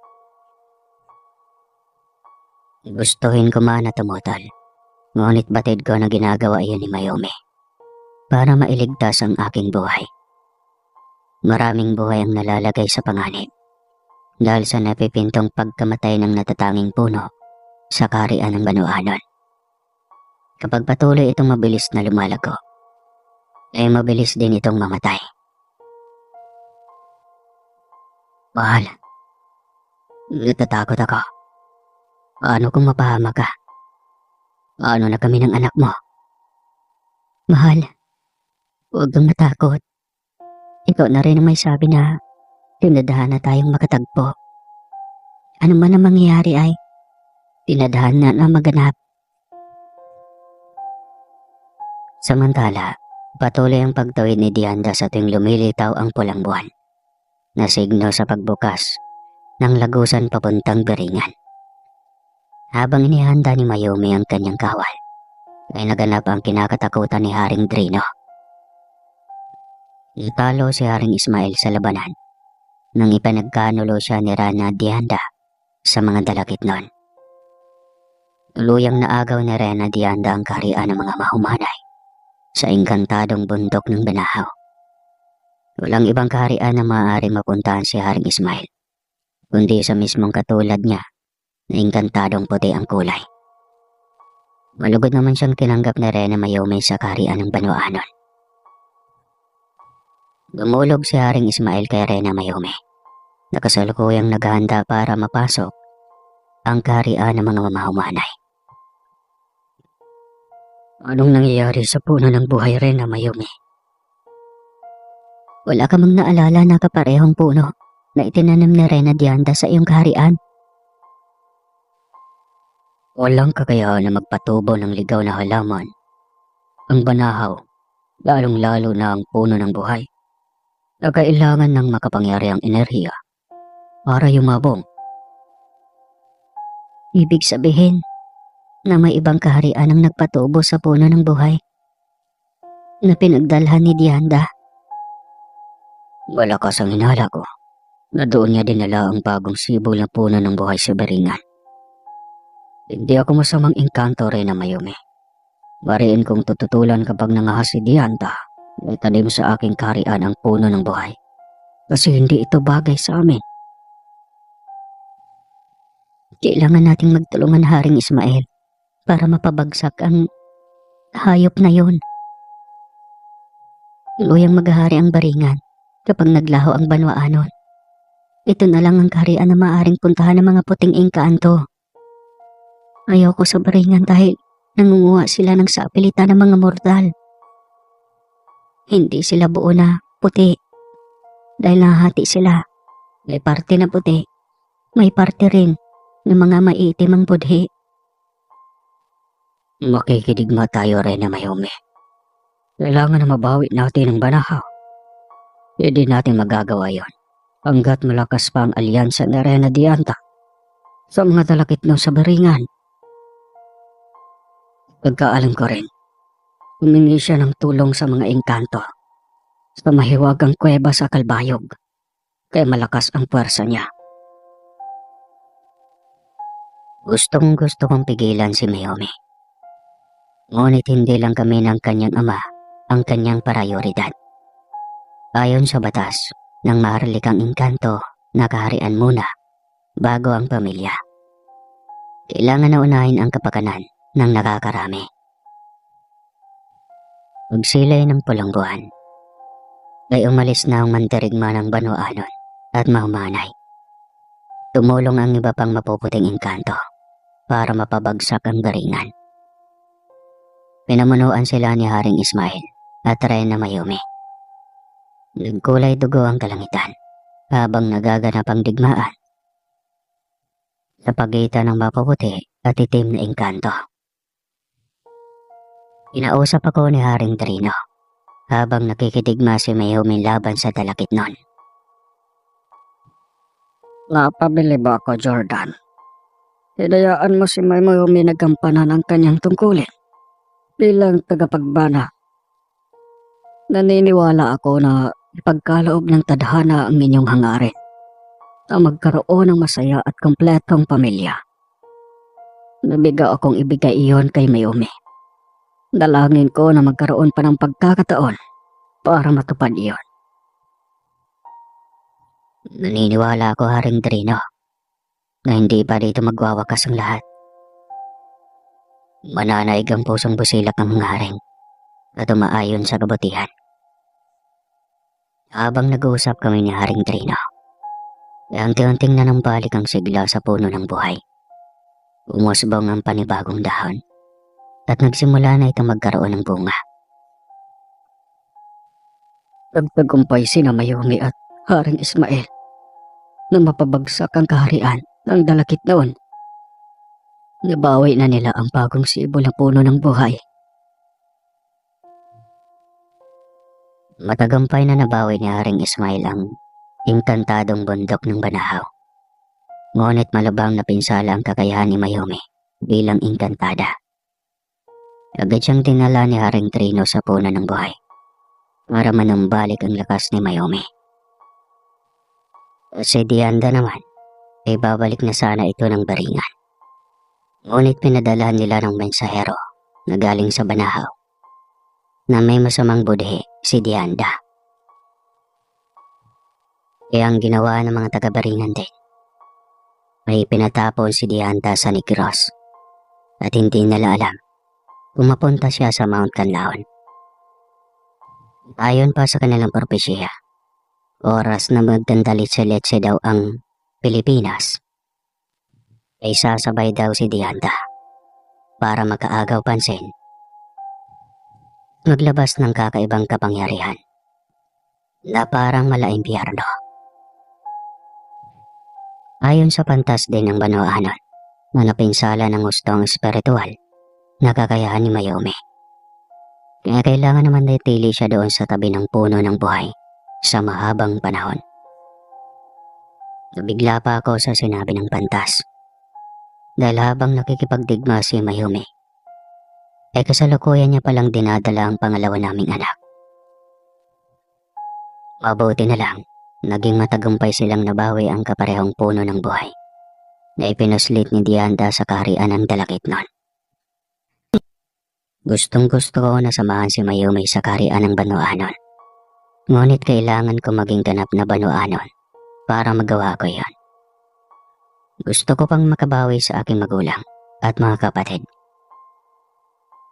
Gustuhin ko man na tumutol, ngunit batid ko na ginagawa iyon ni Mayumi para mailigtas ang aking buhay. Maraming buhay ang nalalagay sa panganib dahil sa napipintong pagkamatay ng natatanging puno sa kaharian ng Banwaanon. Kapag patuloy itong mabilis na lumalago, ay mabilis din itong mamatay. Mahal, natatakot ako. Paano kung mapahama ka? Paano na kami ng anak mo? Mahal, huwag kang matakot. Ikaw na rin ang may sabi na tinadahan na tayong makatagpo. Ano man ang mangyayari ay tinadahan na maganap. Samantala, patuloy ang pagtawid ni Dianda sa tuwing lumilitaw ang pulang buwan, na signo sa pagbukas ng lagusan papuntang Beringan. Habang inihanda ni Mayumi ang kanyang kawal, ay naganap ang kinakatakutan ni Haring Dreno. Italo si Haring Ismail sa labanan nang ipanagkanulo siya ni Rana Dianda sa mga dalakit nun. Tuluyang naagaw ni Rana Dianda ang kaharian ng mga mahumanay sa engkantadong bundok ng Banahaw. Walang ibang kaharian na maaaring mapuntahan si Haring Ismail, kundi sa mismong katulad niya na engkantadong puti ang kulay. Malugod naman siyang tinanggap ni Rena Mayumi sa kaharian ng Banwaanon. Dumulog si Haring Ismail kay Rena Mayumi, na kasalukuyang naghahanda para mapasok ang kaharian ng mga mamahumanay. Anong nangyayari sa puno ng buhay, Rena Mayumi? Wala ka mang naalala na kaparehong puno na itinanim ni Rena Dianda sa iyong kaharian? Walang kakayahan na magpatubo ng ligaw na halaman. Ang Banahaw, lalong-lalo na ang puno ng buhay, na kailangan ng makapangyarihang enerhiya para yumabong. Ibig sabihin na may ibang kaharian ang nagpatubo sa puno ng buhay na pinagdalhan ni Dianda. Malakas ang hinala ko na doon niya dinala ang bagong sibol na puno ng buhay sa Beringan. Hindi ako masamang engkanto, Rena Mayumi. Mariin kong tututulan kapag nangahas si Dianda na itanim sa aking kaharian ang puno ng buhay, kasi hindi ito bagay sa amin. Kailangan nating magtulungan, Haring Ismail, para mapabagsak ang hayop na yon. Tuluyang maghahari ang Baringan kapag naglaho ang Banwaanon. Ito na lang ang kaharian na maaaring puntahan ng mga puting engkanto. Ayoko sa Baringan dahil nangunguha sila ng sapilitan ng mga mortal. Hindi sila buo na puti dahil nahati sila. May parte na puti, may parte rin ng mga maiitim ang budhi. Makikidigma tayo, Rena Mayumi. Kailangan na mabawi natin ang Banahaw. Hindi natin magagawa yon hanggat malakas pa ang alyansa ni Rena Dianda sa mga dalakitno sa Baringan. Pagkaalam ko rin, humingi siya ng tulong sa mga engkanto sa mahiwagang kuweba sa Kalbayog, kaya malakas ang puwersa niya. Gustong gusto kong pigilan si Mayumi. Ngunit hindi lang kami ng kanyang ama ang kanyang prayoridad. Ayon sa batas, ng maharlikang engkanto, nakaharian muna bago ang pamilya. Kailangan na unahin ang kapakanan ng nakakarami. Pagsilay ng pulang buwan, ay umalis na ang mandirigma ng Banu-Anon at Mahumanay. Tumulong ang iba pang mapuputing engkanto para mapabagsak ang garingan. Pinamunuan sila ni Haring Ismail at Reyna Mayumi. Nagkulay dugo ang kalangitan habang nagaganap ang digmaan sa pagitan ng mapuputi at itim na engkanto. Inausap ako ni Haring Trino habang nakikidigma si Mayumi laban sa Dalakitnon. Napabili ba ako, Jordan? Hinayaan mo si Mayumi nagampanan ang kanyang tungkulin bilang tagapagbana. Naniniwala ako na ipagkaloob ng tadhana ang inyong hangarin na magkaroon ng masaya at kompletong pamilya. Nabiga akong ibigay iyon kay Mayumi. Dalangin ko na magkaroon pa ng pagkakataon para matupad iyon. Naniniwala ako, Haring Trino, na hindi pa dito magwawakas ang lahat. Mananaig ang pusong busilak ng mga haring at umaayon sa kabutihan. Habang nag-uusap kami ni Haring Trino, ay unti-unting nanumbalik ang sigla sa puno ng buhay. Umusbong ang panibagong dahon at nagsimula na itong magkaroon ng bunga. Nagtagumpay sina Mayumi at Haring Ismail na mapabagsak ang kaharian ng Dalakitnon. Nabawi na nila ang bagong sibol na puno ng buhay. Matagumpay na nabawi ni Haring Ismail ang engkantadong bundok ng Banahaw. Ngunit malubhang napinsala ang kakayahan ni Mayumi bilang engkantada. Agad siyang dinala ni Haring Trino sa puno ng buhay para manumbalik ang lakas ni Mayumi. Si Dianda naman ay babalik na sana ito ng Baringan. Ngunit pinadala nila ng mensahero na galing sa Banahaw na may masamang budhi si Dianda. Kaya ang ginawa ng mga taga-Baringan din ay pinatapon si Dianda sa Negros at hindi nila alam kung mapunta siya sa Mount Canlaon. Ayon pa sa kanilang propesya, oras na magdandalitse-letse daw ang Pilipinas, ay sasabay daw si Dianda para makaagaw pansin, maglabas ng kakaibang kapangyarihan na parang malaimpyerno. Ayon sa pantas din ng Banu-Anon na napinsala ng gustong espiritual na kakayahan ni Mayumi. Kaya kailangan naman na itili siya doon sa tabi ng puno ng buhay sa mahabang panahon. Nabigla pa ako sa sinabi ng pantas. Dahil habang nakikipagdigma si Mayumi, ay kasalukuyan niya palang dinadala ang pangalawa naming anak. Mabuti na lang, naging matagumpay silang nabawi ang kaparehong puno ng buhay na ipinuslit ni Dianda sa kaharian ng Dalakitnon. Gustong-gusto ko na samahan si Mayumi sa kaharian ng Banu-Anon. Ngunit kailangan ko maging ganap na Banu-Anon para magawa ko iyon. Gusto ko pang makabawi sa aking magulang at mga kapatid.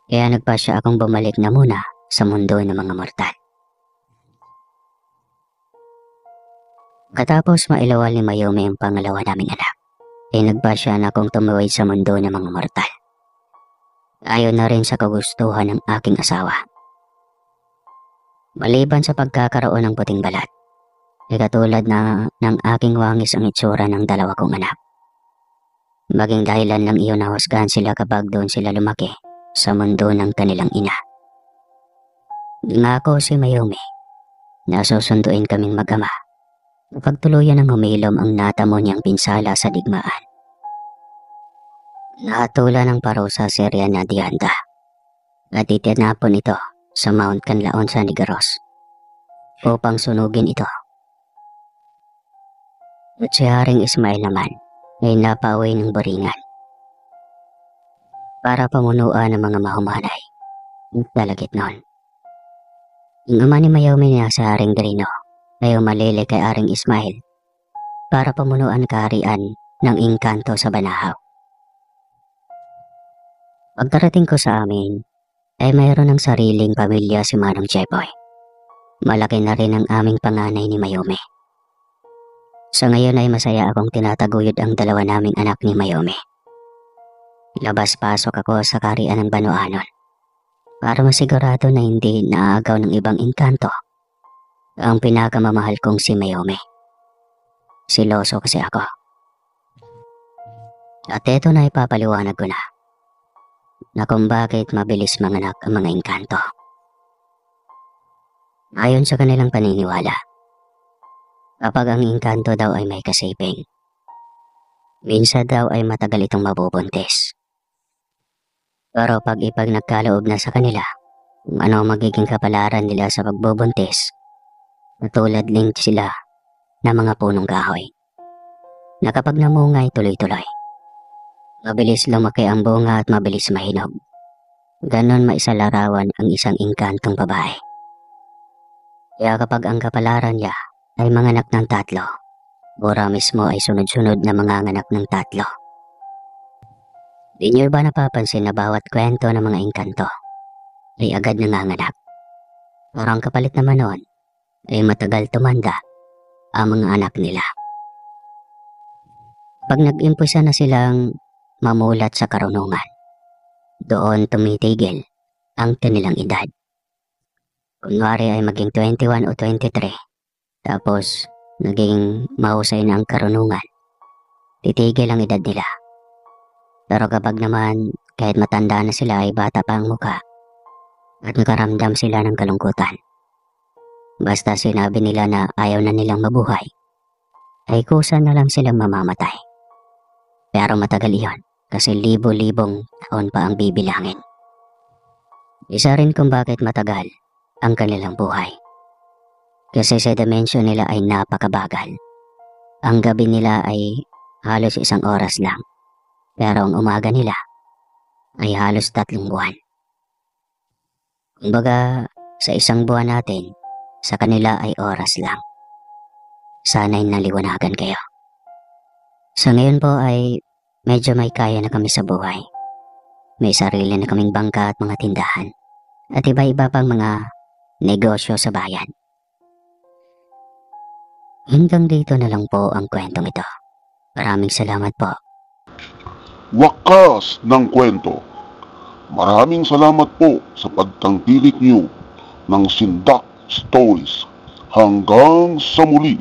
Kaya nagpasya akong bumalik na muna sa mundo ng mga mortal. Katapos mailawal ni Mayumi ang pangalawa naming anak, ay nagpasya na akong tumuwid sa mundo ng mga mortal. Ayon na rin sa kagustuhan ng aking asawa. Maliban sa pagkakaroon ng puting balat, ay katulad na ng aking wangis ang itsura ng dalawa kong anak. Maging dahilan ng iyon na husgahan sila kapag doon sila lumaki sa mundo ng kanilang ina. Nangako si Mayumi na susunduin kaming mag-ama kapag tuluyan ng humilom ang natamo niyang pinsala sa digmaan. Nahatula ng parusa si Reyna Dianda at itinapon ito sa Mount Canlaon sa Negros upang sunugin ito. At si Haring Ismail naman ay napauwi ng Baringan para pamunuan ng mga Mahumanay ng Dalakitnon. Ang ama ni Mayumi niya sa Haring Trino ay umalili kay Haring Ismail para pamunuan kaharian ng engkanto sa Banahaw. Pagkarating ko sa amin, ay mayroon ng sariling pamilya si Manong Jeboy. Malaki na rin ang aming panganay ni Mayome. Sa ngayon ay masaya akong tinataguyod ang dalawa naming anak ni Mayome. Labas-pasok ako sa karian ng Banoanon para masigurado na hindi naaagaw ng ibang engkanto ang pinakamamahal kong si Mayome. Siloso kasi ako. At eto na ipapaliwanag ko na kung bakit mabilis manganak ang mga engkanto. Ayon sa kanilang paniniwala, kapag ang engkanto daw ay may kasiping, minsan daw ay matagal itong mabubuntis. Pero pag nagkaloob na sa kanila kung ano ang magiging kapalaran nila sa pagbubuntis, natulad din sila na mga punong kahoy, na kapag namungay tuloy-tuloy, mabilis lumaki ang bunga at mabilis mahinog. Ganon maisalarawan ang isang engkantong babae. Kaya kapag ang kapalaran niya ay manganak ng 3, ora mismo ay sunod-sunod na manganganak ng 3. Di niyo ba napapansin na bawat kwento ng mga engkanto ay agad nanganganak? Pero ang kapalit naman noon ay matagal tumanda ang mga anak nila. Pag nag-impisa na silang mamulat sa karunungan, doon tumitigil ang kanilang edad. Kunwari ay maging 21 o 23, tapos naging mahusay na ang karunungan, titigil ang edad nila. Pero kapag naman kahit matanda na sila ay bata pa ang mukha at nakaramdam sila ng kalungkutan, basta sinabi nila na ayaw na nilang mabuhay, ay kusa na lang silang mamamatay. Pero matagal iyon kasi libo-libong taon pa ang bibilangin. Isa rin kung bakit matagal ang kanilang buhay. Kasi sa dimensyon nila ay napakabagal. Ang gabi nila ay halos 1 oras lang. Pero ang umaga nila ay halos 3 buwan. Kumbaga, sa 1 buwan natin, sa kanila ay oras lang. Sana'y naliwanagan kayo. Sa ngayon po ay medyo may kaya na kami sa buhay. May sarili na kaming bangka at mga tindahan. At iba-iba pang mga negosyo sa bayan. Hanggang dito na lang po ang kwentong ito. Maraming salamat po. Wakas ng kwento. Maraming salamat po sa pagtangkilik niyo ng Sindak Stories. Hanggang sa muli.